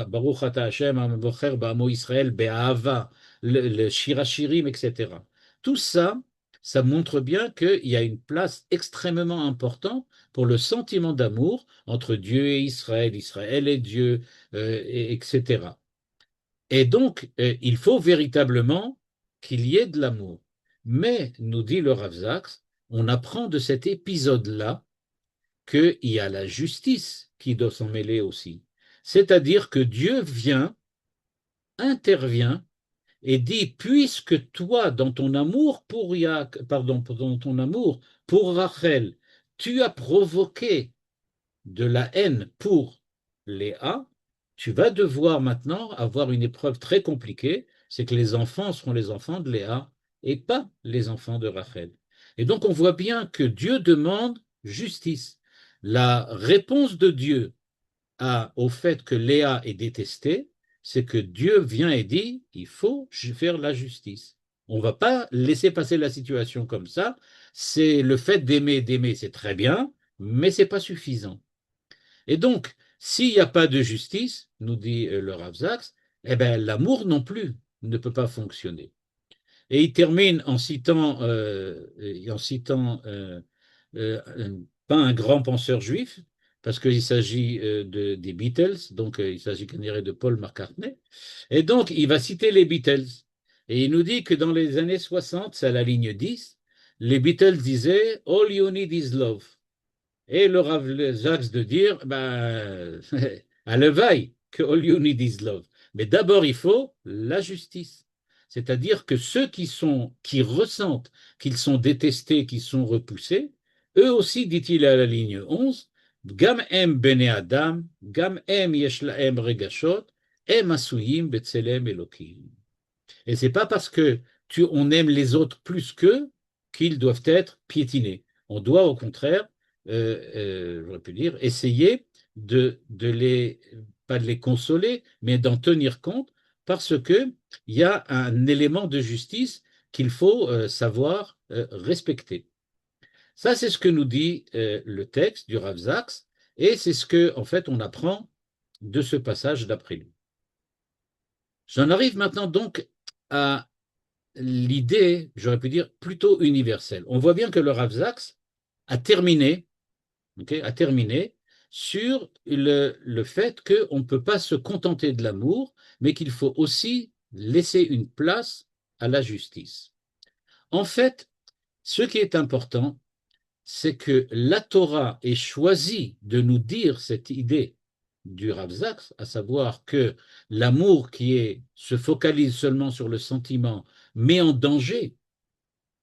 Baruch Ata Hashem, Bocher Ba'amo Israël, Be'ahava, le Shirachirim, etc. Tout ça, ça montre bien qu'il y a une place extrêmement importante pour le sentiment d'amour entre Dieu et Israël, Israël et Dieu, etc. Et donc, il faut véritablement qu'il y ait de l'amour. Mais, nous dit le Rav Zaks, on apprend de cet épisode-là qu'il y a la justice qui doit s'en mêler aussi. C'est-à-dire que Dieu vient, intervient et dit, puisque toi, dans ton amour pour dans ton amour pour Rachel, tu as provoqué de la haine pour Léa, tu vas devoir maintenant avoir une épreuve très compliquée, c'est que les enfants seront les enfants de Léa et pas les enfants de Rachel. Et donc on voit bien que Dieu demande justice. La réponse de Dieu au fait que Léa est détestée, c'est que Dieu vient et dit, il faut faire la justice. On ne va pas laisser passer la situation comme ça. C'est le fait d'aimer, c'est très bien, mais c'est pas suffisant. Et donc, s'il n'y a pas de justice, nous dit le Rav Zaks, eh ben, l'amour non plus ne peut pas fonctionner. Et il termine en citant pas un grand penseur juif, parce qu'il s'agit des Beatles, donc il s'agit de Paul McCartney. Et donc, il va citer les Beatles. Et il nous dit que dans les années 60, c'est à la ligne 10, les Beatles disaient All you need is love. Et le Rav Zaks de dire, ben, à levaille, que all you need is love. Mais d'abord, il faut la justice. C'est-à-dire que ceux qui ressentent qu'ils sont détestés, qu'ils sont repoussés, eux aussi, dit-il à la ligne 11, Gam em bene Adam, Gam em yesh laem regashot, em asuyim betzelem Elokim. Et c'est pas parce que on aime les autres plus qu'eux qu'ils doivent être piétinés. On doit au contraire, j'aurais pu dire, essayer pas de les consoler, mais d'en tenir compte parce que il y a un élément de justice qu'il faut savoir respecter. Ça, c'est ce que nous dit le texte du Rav Zaks, et c'est ce que, en fait, on apprend de ce passage d'après lui. J'en arrive maintenant donc à l'idée, j'aurais pu dire, plutôt universelle. On voit bien que le Rav Zaks a terminé, a terminé sur le fait qu'on ne peut pas se contenter de l'amour, mais qu'il faut aussi laisser une place à la justice. En fait, ce qui est important, c'est que la Torah ait choisi de nous dire cette idée du Rav Zaks, à savoir que l'amour se focalise seulement sur le sentiment, met en danger,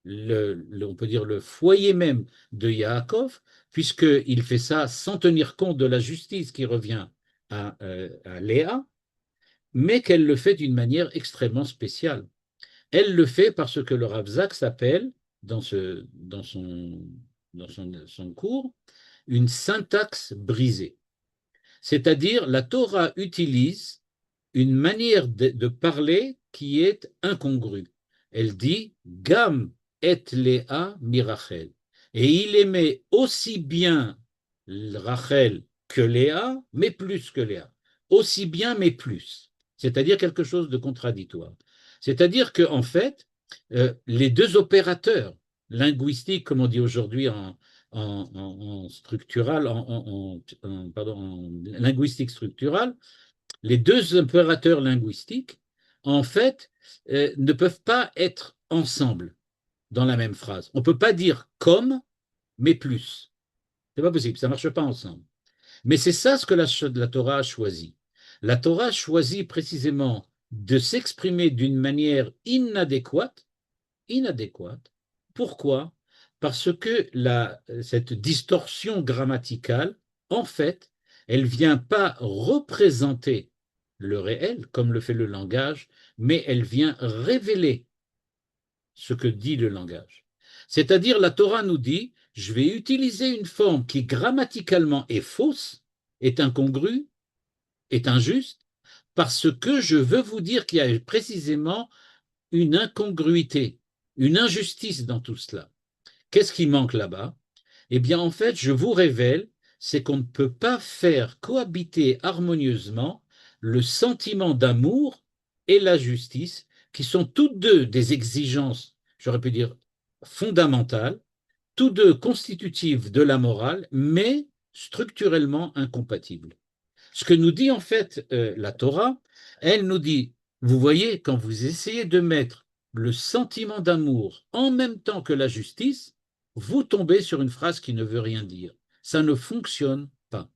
on peut dire le foyer même de Yaakov, puisqu'il fait ça sans tenir compte de la justice qui revient à Léa, mais qu'elle le fait d'une manière extrêmement spéciale. Elle le fait parce que le Rav Zaks s'appelle, dans son cours, une syntaxe brisée. C'est-à-dire, la Torah utilise une manière de parler qui est incongrue. Elle dit Gam et Léa mi Rachel. Et il aimait aussi bien Rachel que Léa, mais plus que Léa. Aussi bien, mais plus. C'est-à-dire quelque chose de contradictoire. C'est-à-dire qu'en fait, les deux opérateurs linguistiques, comme on dit aujourd'hui en structural, pardon, en linguistique structurale, les deux opérateurs linguistiques, en fait, ne peuvent pas être ensemble dans la même phrase. On ne peut pas dire comme, mais plus. C'est pas possible, ça ne marche pas ensemble. Mais c'est ça ce que la Torah a choisi. La Torah a choisi précisément de s'exprimer d'une manière inadéquate. Inadéquate. Pourquoi? Parce que cette distorsion grammaticale, en fait, elle ne vient pas représenter le réel, comme le fait le langage, mais elle vient révéler ce que dit le langage. C'est-à-dire, la Torah nous dit, je vais utiliser une forme qui grammaticalement est fausse, est incongrue, est injuste, parce que je veux vous dire qu'il y a précisément une incongruité, une injustice dans tout cela. Qu'est-ce qui manque là-bas? Eh bien, en fait, je vous révèle, c'est qu'on ne peut pas faire cohabiter harmonieusement le sentiment d'amour et la justice, qui sont toutes deux des exigences, j'aurais pu dire, fondamentales, toutes deux constitutives de la morale, mais structurellement incompatibles. Ce que nous dit en fait la Torah, elle nous dit, vous voyez, quand vous essayez de mettre le sentiment d'amour en même temps que la justice, vous tombez sur une phrase qui ne veut rien dire. Ça ne fonctionne pas.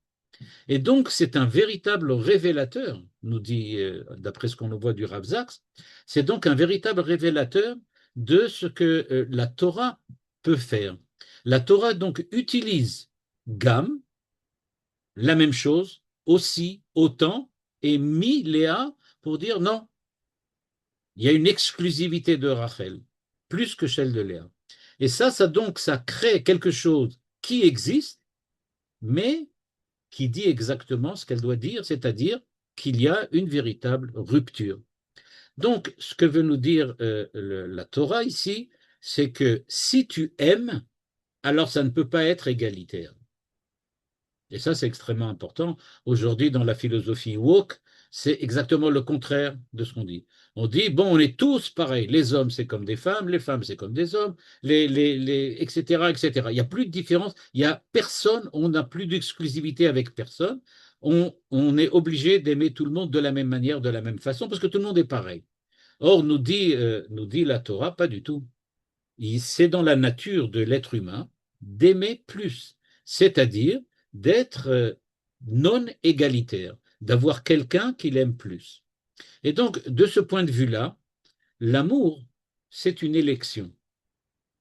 Et donc, c'est un véritable révélateur, nous dit, d'après ce qu'on voit du Rav Zaks, c'est donc un véritable révélateur de ce que la Torah peut faire. La Torah donc utilise Gam, la même chose, aussi, autant, et mis Léa pour dire non, il y a une exclusivité de Rachel, plus que celle de Léa. Et ça donc, ça crée quelque chose qui existe, mais qui dit exactement ce qu'elle doit dire, c'est-à-dire qu'il y a une véritable rupture. Donc, ce que veut nous dire la Torah ici, c'est que si tu aimes, alors ça ne peut pas être égalitaire. Et ça, c'est extrêmement important. Aujourd'hui, dans la philosophie woke, c'est exactement le contraire de ce qu'on dit. On dit, bon, on est tous pareils. Les hommes, c'est comme des femmes, les femmes, c'est comme des hommes, etc., etc. Il n'y a plus de différence. Il n'y a personne, on n'a plus d'exclusivité avec personne. On est obligé d'aimer tout le monde de la même manière, de la même façon, parce que tout le monde est pareil. Or, nous dit la Torah, pas du tout. C'est dans la nature de l'être humain d'aimer plus, c'est-à-dire d'être non égalitaire, d'avoir quelqu'un qu'il aime plus. Et donc, de ce point de vue-là, l'amour, c'est une élection.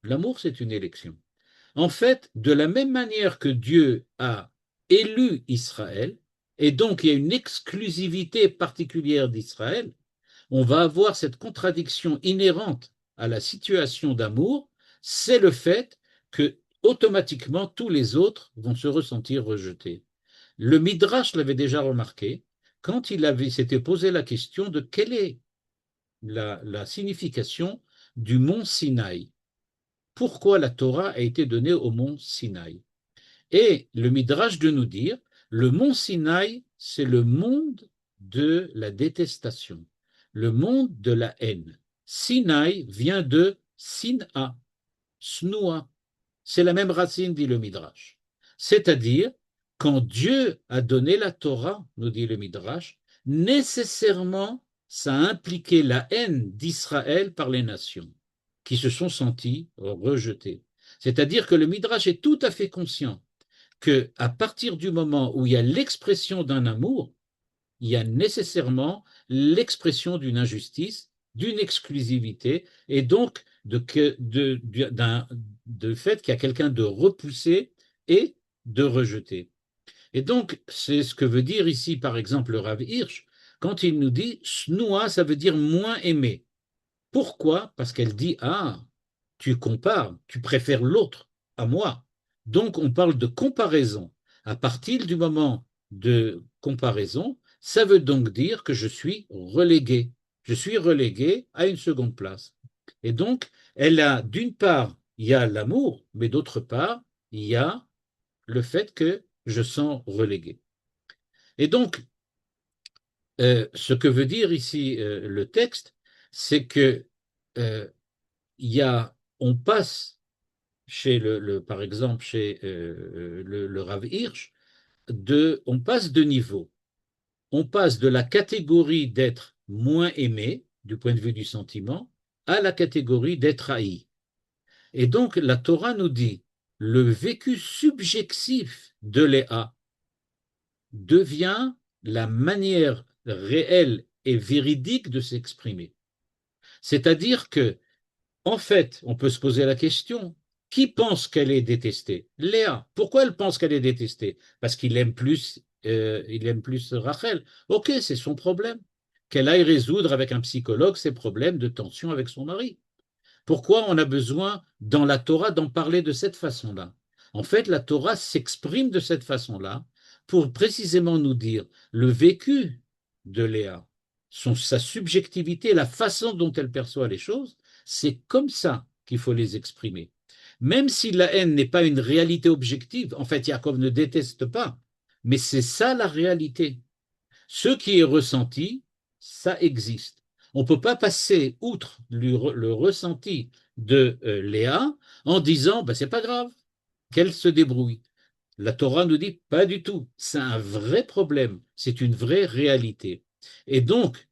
L'amour, c'est une élection. En fait, de la même manière que Dieu a élu Israël, et donc il y a une exclusivité particulière d'Israël, on va avoir cette contradiction inhérente à la situation d'amour, c'est le fait que automatiquement tous les autres vont se ressentir rejetés. Le Midrash l'avait déjà remarqué quand il s'était posé la question de quelle est la signification du mont Sinaï. Pourquoi la Torah a été donnée au mont Sinaï? Et le Midrash de nous dire, le mont Sinaï, c'est le monde de la détestation, le monde de la haine. Sinaï vient de Sina, Snoua. C'est la même racine, dit le Midrash. C'est-à-dire, quand Dieu a donné la Torah, nous dit le Midrash, nécessairement, ça a impliqué la haine d'Israël par les nations, qui se sont senties rejetées. C'est-à-dire que le Midrash est tout à fait conscient qu'à partir du moment où il y a l'expression d'un amour, il y a nécessairement l'expression d'une injustice, d'une exclusivité, et donc de fait qu'il y a quelqu'un de repoussé et de rejeté. Et donc, c'est ce que veut dire ici, par exemple, le Rav Hirsch, quand il nous dit « snoua », ça veut dire « moins aimé ». Pourquoi? Parce qu'elle dit « ah, tu compares, tu préfères l'autre à moi ». Donc, on parle de comparaison. À partir du moment de comparaison, Ça veut donc dire que je suis relégué. Je suis relégué à une seconde place. Et donc, elle a, d'une part, il y a l'amour, mais d'autre part, il y a le fait que je sens relégué. Et donc, ce que veut dire ici le texte, c'est que on passe chez par exemple chez le Rav Hirsch, on passe de niveau. On passe de la catégorie d'être moins aimé, du point de vue du sentiment, à la catégorie d'être haï. Et donc, la Torah nous dit, le vécu subjectif de Léa devient la manière réelle et véridique de s'exprimer. C'est-à-dire que, en fait, on peut se poser la question, qui pense qu'elle est détestée? Léa. Pourquoi elle pense qu'elle est détestée? Parce il aime plus Rachel. Ok, c'est son problème. Qu'elle aille résoudre avec un psychologue ses problèmes de tension avec son mari. Pourquoi on a besoin dans la Torah d'en parler de cette façon-là? En fait, la Torah s'exprime de cette façon-là pour précisément nous dire le vécu de Léa, sa subjectivité, la façon dont elle perçoit les choses, c'est comme ça qu'il faut les exprimer. Même si la haine n'est pas une réalité objective, en fait, Yaakov ne déteste pas, mais c'est ça la réalité. Ce qui est ressenti, ça existe. On ne peut pas passer outre le ressenti de Léa en disant ben, c'est pas grave, qu'elle se débrouille. La Torah nous dit pas du tout. C'est un vrai problème, c'est une vraie réalité. Et donc,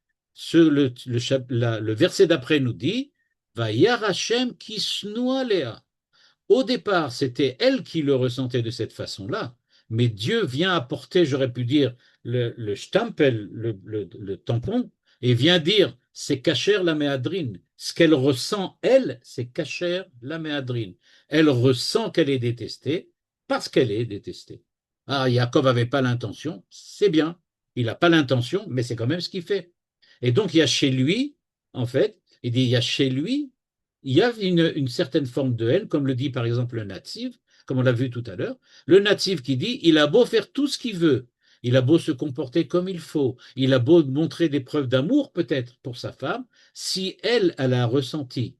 le verset d'après nous dit va Hashem kisnoa Léa. Au départ, c'était elle qui le ressentait de cette façon-là, mais Dieu vient apporter, j'aurais pu dire, le stempel, le tampon, et vient dire, c'est kacher la méadrine. Ce qu'elle ressent, elle, c'est kacher la méadrine. Elle ressent qu'elle est détestée parce qu'elle est détestée. Ah, Yaakov n'avait pas l'intention, c'est bien. Il n'a pas l'intention, mais c'est quand même ce qu'il fait. Et donc, il y a chez lui, en fait, il dit, il y a chez lui il y a une certaine forme de haine, comme le dit par exemple le natif, comme on l'a vu tout à l'heure. Le natif qui dit, il a beau faire tout ce qu'il veut, il a beau se comporter comme il faut, il a beau montrer des preuves d'amour peut-être pour sa femme, si elle a ressenti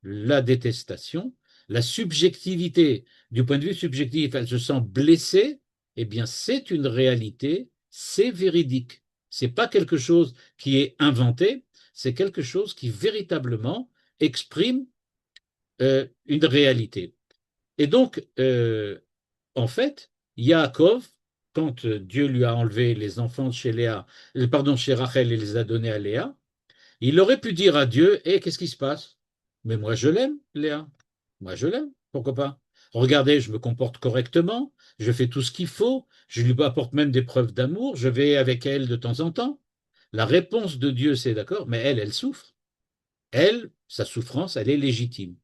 la détestation, la subjectivité, du point de vue subjectif, elle se sent blessée, eh bien c'est une réalité, c'est véridique. C'est pas quelque chose qui est inventé, c'est quelque chose qui véritablement exprime une réalité. Et donc, en fait, Yaakov, quand Dieu lui a enlevé les enfants chez chez Rachel et les a donnés à Léa, il aurait pu dire à Dieu, qu'est-ce qui se passe? Mais moi je l'aime, Léa. Moi je l'aime, pourquoi pas? Regardez, je me comporte correctement, je fais tout ce qu'il faut, je lui apporte même des preuves d'amour, je vais avec elle de temps en temps. La réponse de Dieu, c'est d'accord, mais elle souffre. Elle, sa souffrance, elle est légitime.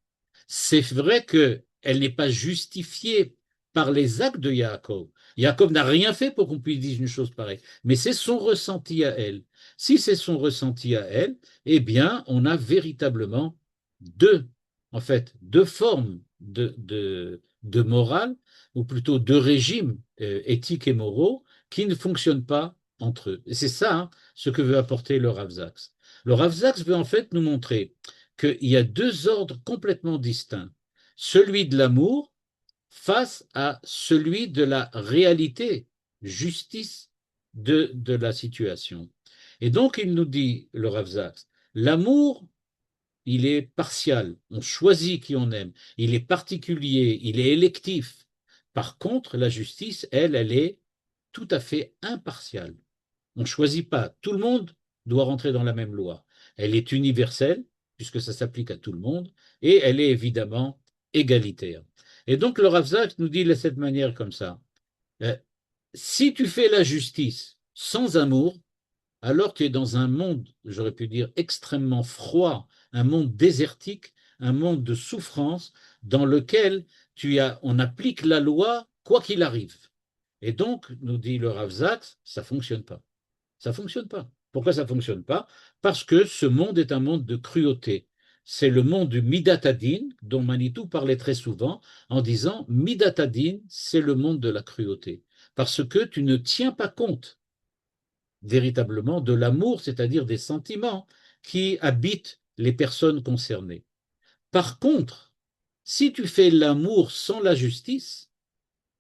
C'est vrai qu'elle n'est pas justifiée par les actes de Yaakov. Yaakov n'a rien fait pour qu'on puisse dire une chose pareille, mais c'est son ressenti à elle. Si c'est son ressenti à elle, eh bien, on a véritablement deux formes de morale, ou plutôt deux régimes éthiques et moraux qui ne fonctionnent pas entre eux. Et c'est ça ce que veut apporter le Rav Zaks. Le Rav Zaks veut en fait nous montrer qu'il y a deux ordres complètement distincts. Celui de l'amour face à celui de la réalité, justice de la situation. Et donc, il nous dit, le Rav Zaks, l'amour, il est partial, on choisit qui on aime, il est particulier, il est électif. Par contre, la justice, elle est tout à fait impartiale. On ne choisit pas. Tout le monde doit rentrer dans la même loi. Elle est universelle, puisque ça s'applique à tout le monde, et elle est évidemment égalitaire. Et donc le Rav Zaks nous dit de cette manière comme ça, si tu fais la justice sans amour, alors tu es dans un monde, j'aurais pu dire, extrêmement froid, un monde désertique, un monde de souffrance, dans lequel on applique la loi quoi qu'il arrive. Et donc, nous dit le Rav Zaks, ça ne fonctionne pas. Ça ne fonctionne pas. Pourquoi ça ne fonctionne pas? Parce que ce monde est un monde de cruauté. C'est le monde du Midatadin, dont Manitou parlait très souvent, en disant Midatadin, c'est le monde de la cruauté. Parce que tu ne tiens pas compte véritablement de l'amour, c'est-à-dire des sentiments qui habitent les personnes concernées. Par contre, si tu fais l'amour sans la justice,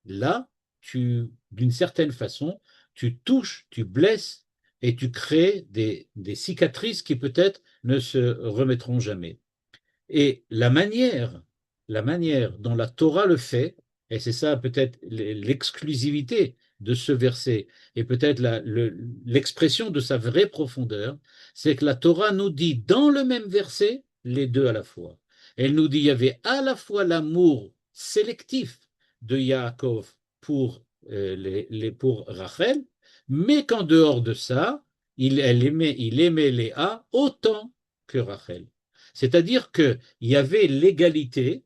là, d'une certaine façon, tu touches, tu blesses et tu crées des cicatrices qui peut-être ne se remettront jamais. Et la manière dont la Torah le fait, et c'est ça peut-être l'exclusivité de ce verset, et peut-être l'expression de sa vraie profondeur, c'est que la Torah nous dit dans le même verset les deux à la fois. Elle nous dit il y avait à la fois l'amour sélectif de Yaakov pour Rachel, mais qu'en dehors de ça, il aimait Léa autant que Rachel. C'est-à-dire qu'il y avait l'égalité,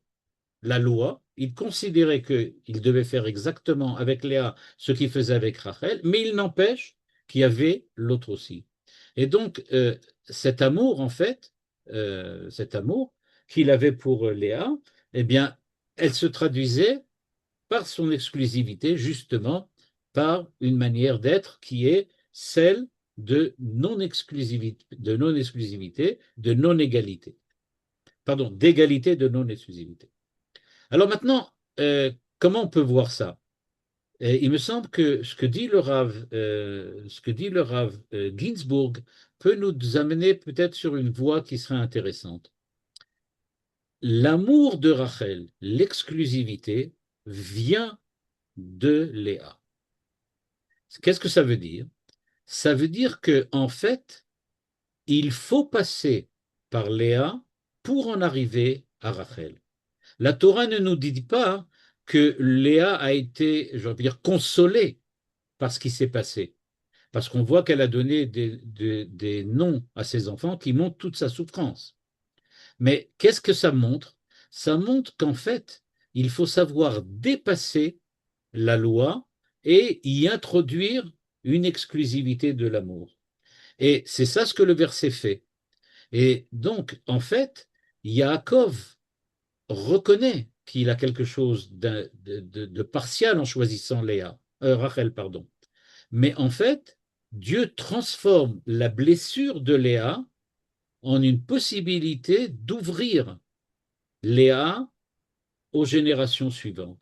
la loi, il considérait qu'il devait faire exactement avec Léa ce qu'il faisait avec Rachel, mais il n'empêche qu'il y avait l'autre aussi. Et donc, cet amour, en fait, cet amour qu'il avait pour Léa, eh bien, elle se traduisait par son exclusivité, justement, par une manière d'être qui est celle de non-exclusivité, de non-égalité. Pardon, d'égalité, de non-exclusivité. Alors maintenant, comment on peut voir ça? Il me semble que ce que dit le Rav Ginsburg peut nous amener peut-être sur une voie qui serait intéressante. L'amour de Rachel, l'exclusivité, vient de Léa. Qu'est-ce que ça veut dire? Ça veut dire que en fait, il faut passer par Léa pour en arriver à Rachel. La Torah ne nous dit pas que Léa a été, je veux dire, consolée par ce qui s'est passé, parce qu'on voit qu'elle a donné des noms à ses enfants qui montrent toute sa souffrance. Mais qu'est-ce que ça montre? Ça montre qu'en fait, il faut savoir dépasser la loi et y introduire une exclusivité de l'amour. Et c'est ça ce que le verset fait. Et donc, en fait, Yaakov reconnaît qu'il a quelque chose de partial en choisissant Rachel, pardon. Mais en fait, Dieu transforme la blessure de Léa en une possibilité d'ouvrir Léa aux générations suivantes.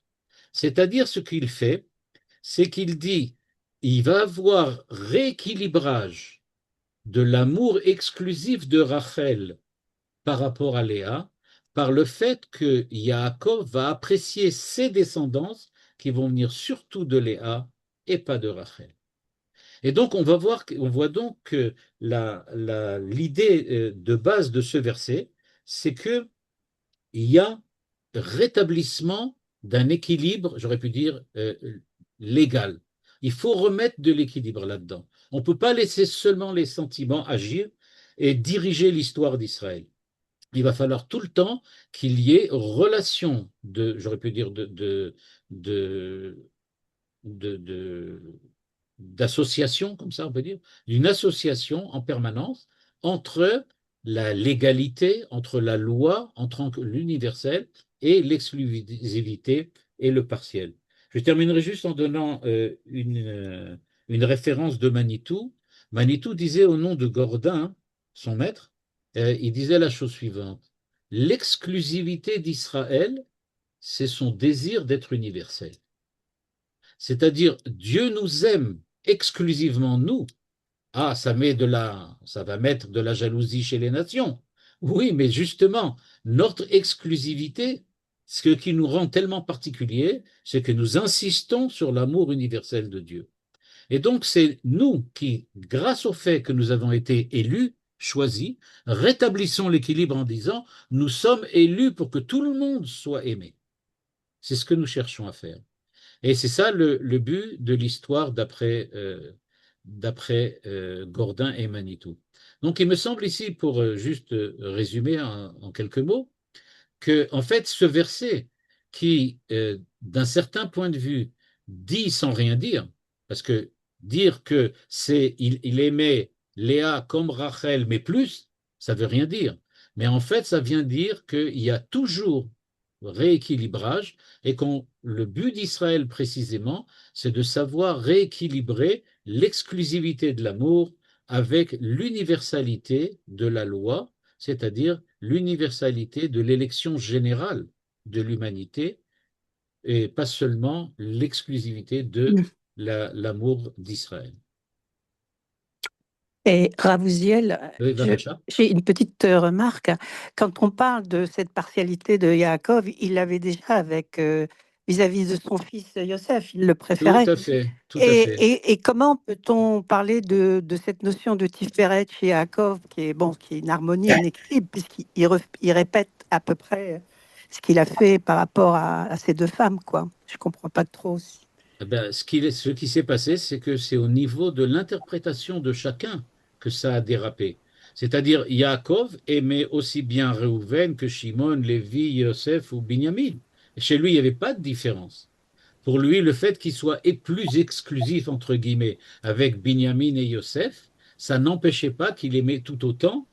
C'est-à-dire ce qu'il fait, c'est qu'il dit, il va avoir rééquilibrage de l'amour exclusif de Rachel par rapport à Léa, par le fait que Yaakov va apprécier ses descendances qui vont venir surtout de Léa et pas de Rachel. Et donc on voit donc que l'idée de base de ce verset, c'est qu'il y a rétablissement d'un équilibre, j'aurais pu dire, légal. Il faut remettre de l'équilibre là-dedans. On ne peut pas laisser seulement les sentiments agir et diriger l'histoire d'Israël. Il va falloir tout le temps qu'il y ait relation j'aurais pu dire, de, d'association, comme ça on peut dire, d'une association en permanence entre la légalité, entre la loi, entre l'universel et l'exclusivité et le partiel. Je terminerai juste en donnant une référence de Manitou. Manitou disait au nom de Gordin, son maître, il disait la chose suivante: l'exclusivité d'Israël, c'est son désir d'être universel. C'est-à-dire, Dieu nous aime exclusivement nous. Ah, ça va mettre de la jalousie chez les nations. Oui, mais justement, notre exclusivité, ce qui nous rend tellement particuliers, c'est que nous insistons sur l'amour universel de Dieu. Et donc, c'est nous qui, grâce au fait que nous avons été élus, choisis, rétablissons l'équilibre en disant, nous sommes élus pour que tout le monde soit aimé. C'est ce que nous cherchons à faire. Et c'est ça le but de l'histoire d'après Gordin et Manitou. Donc il me semble ici, pour juste résumer en quelques mots, que en fait ce verset qui, d'un certain point de vue, dit sans rien dire, parce que dire que il aimait Léa comme Rachel, mais plus, ça veut rien dire. Mais en fait, ça vient dire qu'il y a toujours rééquilibrage, et le but d'Israël précisément, c'est de savoir rééquilibrer l'exclusivité de l'amour avec l'universalité de la loi, c'est-à-dire l'universalité de l'élection générale de l'humanité, et pas seulement l'exclusivité de Mm. l'amour d'Israël. Et Ravouziel, Oui, Bavacha. j'ai une petite remarque. Quand on parle de cette partialité de Yaakov, il l'avait déjà avec vis-à-vis de son fils Yosef, il le Tout préférait. à fait, tout à fait. Et comment peut-on parler de cette notion de Tiferet chez Yaakov, qui est bon, qui est une harmonie, un équilibre, puisqu'il il répète à peu près ce qu'il a fait par rapport à ces deux femmes, quoi. Je comprends pas trop aussi. Eh ben, ce qui s'est passé, c'est que c'est au niveau de l'interprétation de chacun que ça a dérapé. C'est-à-dire, Yaakov aimait aussi bien Réhouven que Shimon, Lévi, Yosef ou Binyamin. Chez lui, il n'y avait pas de différence. Pour lui, le fait qu'il soit plus exclusif, entre guillemets, avec Binyamin et Yosef, ça n'empêchait pas qu'il aimait tout autant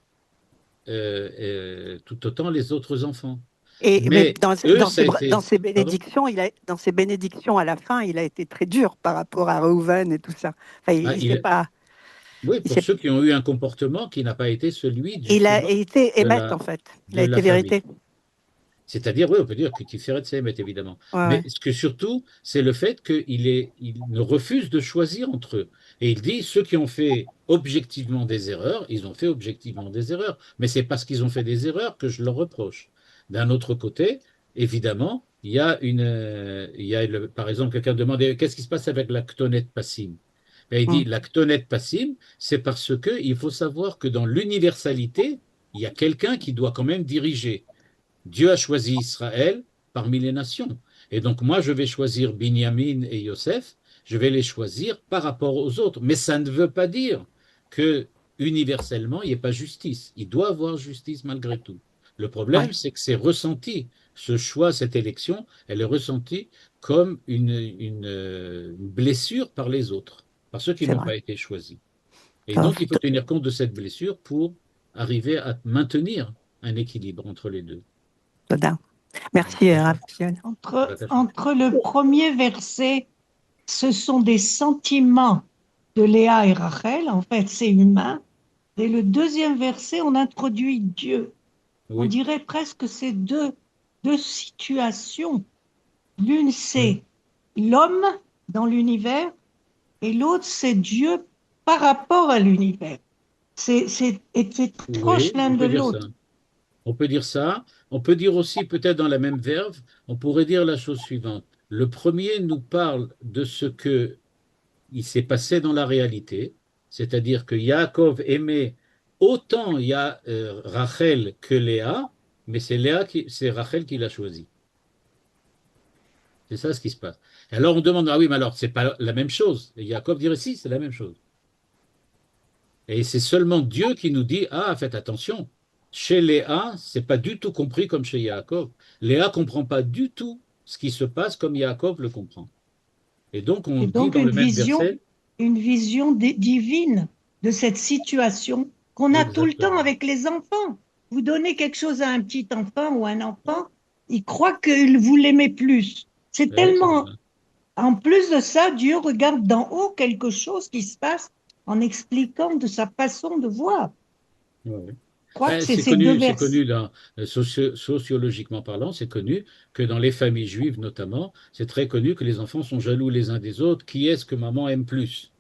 les autres enfants. Mais Mais eux, ça a dans été... ses Pardon? bénédictions, dans ses bénédictions à la fin, il a été très dur par rapport à Reuven et tout ça. Enfin, Ah, il s'est pas, oui, il pour s'est- ceux qui ont eu un comportement qui n'a pas été celui, il a justement, été de émette en fait. Il a de la été famille. vérité. C'est-à-dire, oui, on peut dire que Tiferet Semet, évidemment. Ouais, Mais ouais, ce que surtout, c'est le fait il ne refuse de choisir entre eux. Et il dit, ceux qui ont fait objectivement des erreurs, ils ont fait objectivement des erreurs. Mais c'est parce qu'ils ont fait des erreurs que je leur reproche. D'un autre côté, évidemment, par exemple, quelqu'un demandait, qu'est-ce qui se passe avec la Ktonet Passim? Ben, il dit, hum, la Ktonet Passim, c'est parce que il faut savoir que dans l'universalité, il y a quelqu'un qui doit quand même diriger. Dieu a choisi Israël parmi les nations. Et donc moi, je vais choisir Binyamin et Yosef, je vais les choisir par rapport aux autres. Mais ça ne veut pas dire que universellement, il n'y ait pas justice. Il doit y avoir justice malgré tout. Le problème, ouais, c'est que c'est ressenti. Ce choix, cette élection, elle est ressentie comme une blessure par les autres, par ceux qui c'est n'ont vrai. pas été choisis. Et Alors, donc, il faut tenir compte de cette blessure pour arriver à maintenir un équilibre entre les deux. Todar. Merci, Bavacha. Raphaël. Bavacha. Entre le premier verset, ce sont des sentiments de Léa et Rachel, en fait, c'est humain. Et le deuxième verset, on introduit Dieu. On Oui. dirait presque que c'est deux situations. L'une, Oui. c'est l'homme dans l'univers, et l'autre, c'est Dieu par rapport à l'univers. C'est très proche Oui, l'un on de peut dire ça. l'autre. On peut dire ça. On peut dire aussi, peut-être dans la même verve, on pourrait dire la chose suivante. Le premier nous parle de ce que il s'est passé dans la réalité, c'est-à-dire que Yaakov aimait autant Rachel que Léa, mais c'est Rachel qui l'a choisi. C'est ça ce qui se passe. Et alors on demande, ah oui, mais alors c'est pas la même chose. Et Yaakov dirait si, c'est la même chose. Et c'est seulement Dieu qui nous dit, ah, faites attention. Chez Léa, c'est pas du tout compris comme chez Yaakov. Léa comprend pas du tout ce qui se passe comme Yaakov le comprend. Et donc on Et dit donc dans le même verset, une vision divine de cette situation qu'on a tout le temps exactement. avec les enfants. Vous donnez quelque chose à un petit enfant ou un enfant, il croit que vous l'aimez plus. C'est Oui, c'est tellement. ça. En plus de ça, Dieu regarde d'en haut quelque chose qui se passe en expliquant de sa façon de voir. Oui, oui. Je crois que Ben, c'est ces deux c'est versets. connu sociologiquement parlant, c'est connu que dans les familles juives notamment, c'est très connu que les enfants sont jaloux les uns des autres. Qui est-ce que maman aime plus?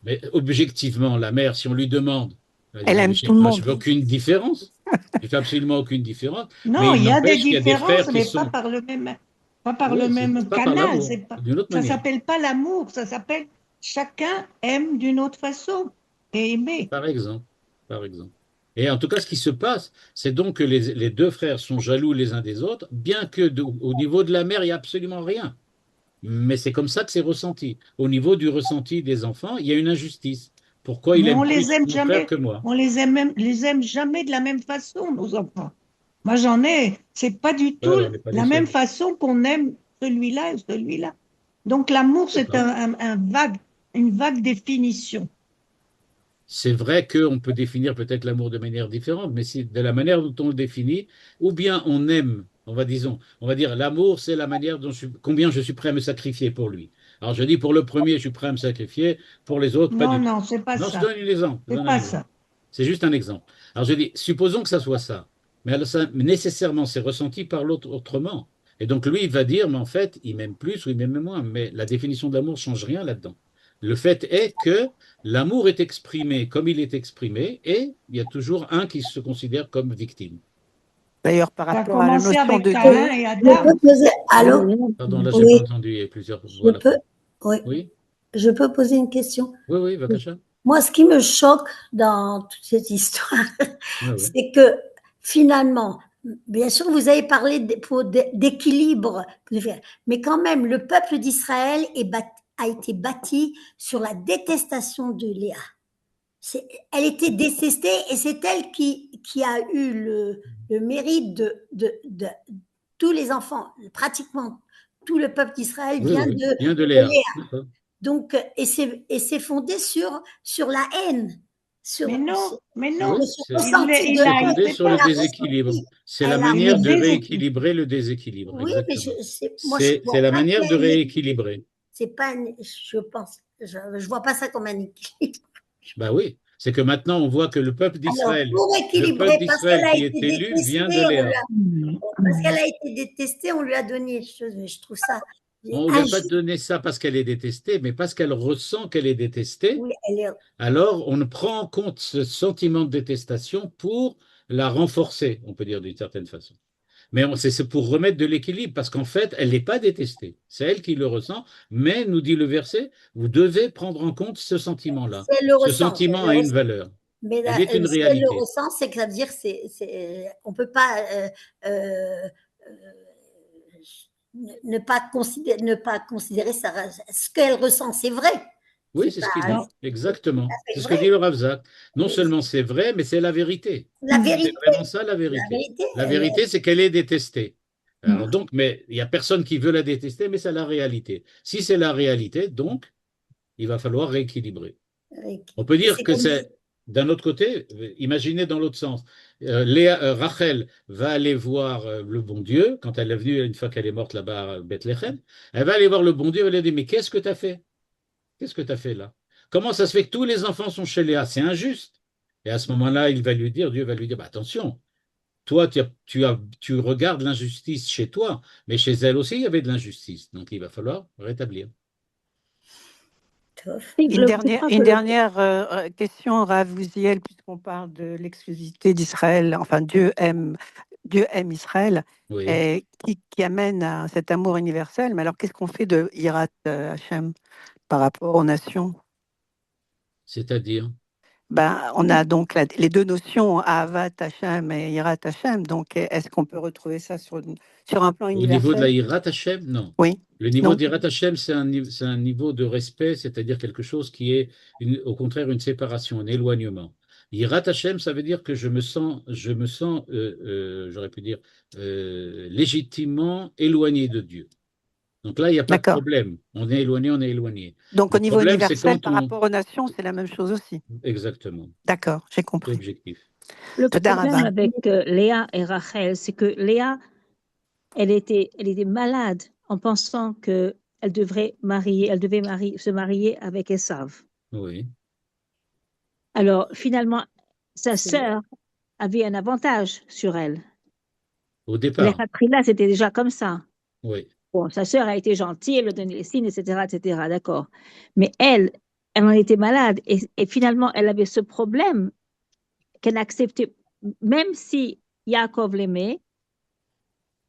Mais objectivement, la mère, si on lui demande, elle Elle dit, mais aime tout le moi, je monde. fais aucune différence. Je fais absolument aucune différence. Mais Non, il il y a des n'empêche qu'il y a des différences, frères qui mais pas sont, par le même, pas par le oui, c'est même pas par canal. l'amour, d'une autre Ça manière. s'appelle pas l'amour, ça s'appelle chacun aime d'une autre façon et aimer. Par exemple, par exemple. Et en tout cas, ce qui se passe, c'est donc que les deux frères sont jaloux les uns des autres, bien que au niveau de la mère, il n'y a absolument rien. Mais c'est comme ça que c'est ressenti. Au niveau du ressenti des enfants, il y a une injustice. Pourquoi il Mais aime on les plus aime mon frère jamais, que moi? les aime jamais de la même façon, nos enfants. Moi, j'en ai, c'est pas du tout Voilà, on n'est pas les la même seuls. façon qu'on aime celui-là et celui-là. Donc l'amour, C'est c'est pas. une vague définition. C'est vrai qu'on peut définir peut-être l'amour de manière différente, mais si, de la manière dont on le définit, ou bien on aime On va dire l'amour, c'est la manière combien je suis prêt à me sacrifier pour lui. Alors je dis pour le premier, je suis prêt à me sacrifier, pour les autres, pas Non, du tout. non, c'est pas Non, je ça. donne un exemple. Je C'est donne un pas exemple. ça. C'est juste un exemple. Alors je dis, supposons que ça soit ça, mais alors nécessairement c'est ressenti par l'autre autrement. Et donc lui, il va dire, mais en fait, il m'aime plus ou il m'aime moins, mais la définition de l'amour ne change rien là-dedans. Le fait est que l'amour est exprimé comme il est exprimé, et il y a toujours un qui se considère comme victime. D'ailleurs, par Ça a rapport à la commencé notion avec de Caïn Dieu, et Je Adam. peux poser. Allô? Pardon, là, j'ai pas Oui, entendu. Il y a plusieurs je voix là. peux. Oui, Oui, je peux poser une question. oui, oui, Vakasha. Moi, ce qui me choque dans toute cette histoire, Oui, oui. c'est que finalement, bien sûr, vous avez parlé d'équilibre, mais quand même, le peuple d'Israël a été bâti sur la détestation de Léa. Elle était détestée et c'est elle qui a eu le mérite de tous les enfants, pratiquement tout le peuple d'Israël Oui, vient oui. Bien de de Léa. Léa. D'accord. Donc, et c'est fondé sur la haine, sur, Mais sur non. Oui, ce ressenti de Il c'est a, haine. il fondé s'est sur pas. le Elle a déséquilibre. ressenti, C'est la elle a Le manière de ressenti. déséquilibre. rééquilibrer le déséquilibre. Oui, mais Exactement. moi, je C'est vois la pas qu'il manière y a de un équilibre. rééquilibrer. C'est pas, je vois pas ça comme un équilibre. Bah oui, c'est que maintenant on voit que Alors, pour Le peuple équilibrer, parce qu'elle d'Israël a qui été est élu vient de détestée, Léa. parce qu'elle a été détestée, on lui a donné. Je trouve ça On ne lui a pas injuste. donné ça parce qu'elle est détestée, mais parce qu'elle ressent qu'elle est détestée. Oui, elle est. Alors on prend en compte ce sentiment de détestation pour la renforcer, on peut dire d'une certaine façon. Mais c'est pour remettre de l'équilibre, parce qu'en fait, elle n'est pas détestée. C'est elle qui le ressent, mais, nous dit le verset, vous devez prendre en compte ce sentiment-là. Si elle le Ce ressent, sentiment a une valeur. mais Elle est une si elle le réalité. ressent, c'est que ça veut dire on peut pas euh, ne pas considérer ça, ce qu'elle ressent, c'est vrai. Oui, c'est ce qu'il Non. dit, exactement. C'est ce que Vrai. dit le Rav Zak. Non Mais seulement c'est vrai, mais c'est la vérité. la C'est vérité, vraiment ça la la vérité. vérité, La vérité, c'est qu'elle est détestée. Alors Mm. donc, mais il n'y a personne qui veut la détester, mais c'est la réalité. Si c'est la réalité, donc, il va falloir rééquilibrer. On peut et dire c'est que comme c'est, d'un autre côté, imaginez dans l'autre sens. Rachel va aller voir le bon Dieu, quand elle est venue, une fois qu'elle est morte là-bas à Bethléem, elle va aller voir le bon Dieu, elle lui dit, mais qu'est-ce que tu as fait? Qu'est-ce que tu as fait là? Comment ça se fait que tous les enfants sont chez Léa? C'est injuste. Et à ce moment-là, Dieu va lui dire, bah, attention, toi, tu regardes l'injustice chez toi, mais chez elle aussi, il y avait de l'injustice. Donc, il va falloir rétablir. une dernière question, Rav Uziel, puisqu'on parle de l'exclusivité d'Israël, enfin Dieu aime Israël, Oui, et qui amène à cet amour universel. Mais alors, qu'est-ce qu'on fait de Hirat Hashem par rapport aux nations? c'est-à-dire, Ben, on a donc les deux notions, Ahavat Hashem et Hirat Hashem. Donc, est-ce qu'on peut retrouver ça sur un plan au niveau de la universel? Hirat Hashem, non. Oui, Le niveau non, d'Hirat Hashem, c'est un niveau de respect, c'est-à-dire quelque chose qui est, au contraire, une séparation, un éloignement. Hirat Hashem, ça veut dire que je me sens j'aurais pu dire, légitimement éloigné de Dieu. Donc là, il n'y a pas de d'accord. problème. On est éloigné, on est éloigné. Donc, au Le niveau problème, c'est universel, quand par on... rapport aux nations, c'est la même chose aussi. Exactement, D'accord, j'ai c'est compris. objectif. Le Toda problème Rabba. avec Léa et Rachel, c'est que Léa, elle était malade en pensant que elle devait se marier avec Esav. Oui, Alors, finalement, sa C'est vrai. sœur avait un avantage sur elle. au Les départ, là, c'était déjà comme ça. oui. Bon, sa sœur a été gentille, elle lui a donné les signes, etc., d'accord. Mais elle en était malade. Et finalement, elle avait ce problème qu'elle acceptait, même si Yaakov l'aimait,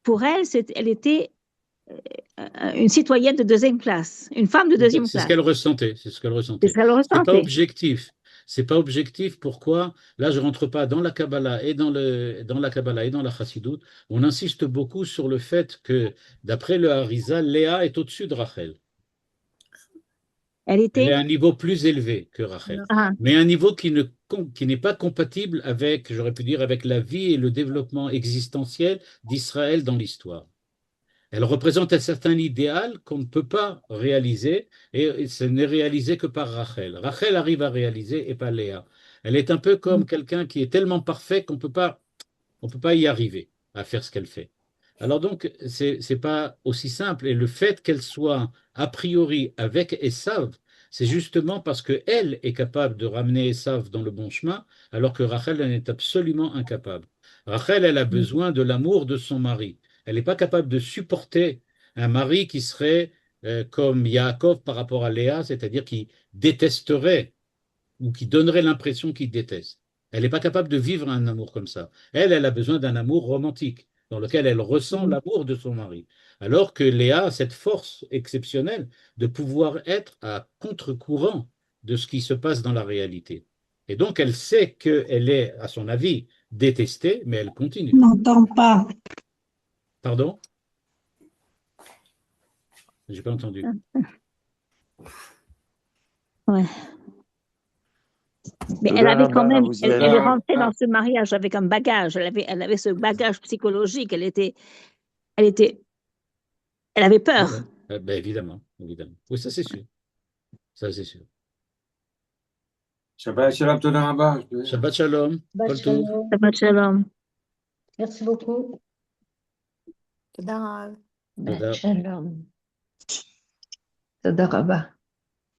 pour elle, elle était une citoyenne de deuxième classe, une femme de deuxième C'est ce classe. qu'elle ressentait, c'est ce qu'elle C'est ressentait. ce qu'elle C'est pas ressentait. objectif. C'est pas objectif. Pourquoi? Là, je rentre pas dans la Kabbalah et dans la Kabbalah et dans la Chassidoute. On insiste beaucoup sur le fait que, d'après le Harizal, Léa est au-dessus de Rachel. Elle Elle est était. à un niveau plus élevé que Rachel, Ah, mais un niveau qui n'est pas compatible avec, j'aurais pu dire, avec la vie et le développement existentiel d'Israël dans l'histoire. Elle représente un certain idéal qu'on ne peut pas réaliser, et ce n'est réalisé que par Rachel. Rachel arrive à réaliser et pas Léa. Elle est un peu comme quelqu'un qui est tellement parfait qu'on peut pas y arriver à faire ce qu'elle fait. Alors donc, c'est pas aussi simple. Et le fait qu'elle soit a priori avec Esav, c'est justement parce qu'elle est capable de ramener Esav dans le bon chemin, alors que Rachel en est absolument incapable. Rachel, elle a besoin de l'amour de son mari. Elle n'est pas capable de supporter un mari qui serait comme Yaakov par rapport à Léa, c'est-à-dire qui détesterait ou qui donnerait l'impression qu'il déteste. Elle n'est pas capable de vivre un amour comme ça. Elle a besoin d'un amour romantique, dans lequel elle ressent l'amour de son mari. Alors que Léa a cette force exceptionnelle de pouvoir être à contre-courant de ce qui se passe dans la réalité. Et donc, elle sait qu'elle est, à son avis, détestée, mais elle On continue. n'entend pas. Pardon? J'ai pas entendu. Ouais. Mais elle Toda avait quand Rabba, même, Ravouziel. elle est rentrée dans ce mariage avec un bagage. Elle avait ce bagage psychologique. Elle avait Ouais, peur. ouais. Ben, évidemment, évidemment. Oui, ça c'est sûr. Ça c'est sûr. Shabbat shalom, toda rabba. Shabbat shalom, kol tov. Shabbat shalom. Merci beaucoup. תודה רב. Toda. Shalom. Toda Rabba.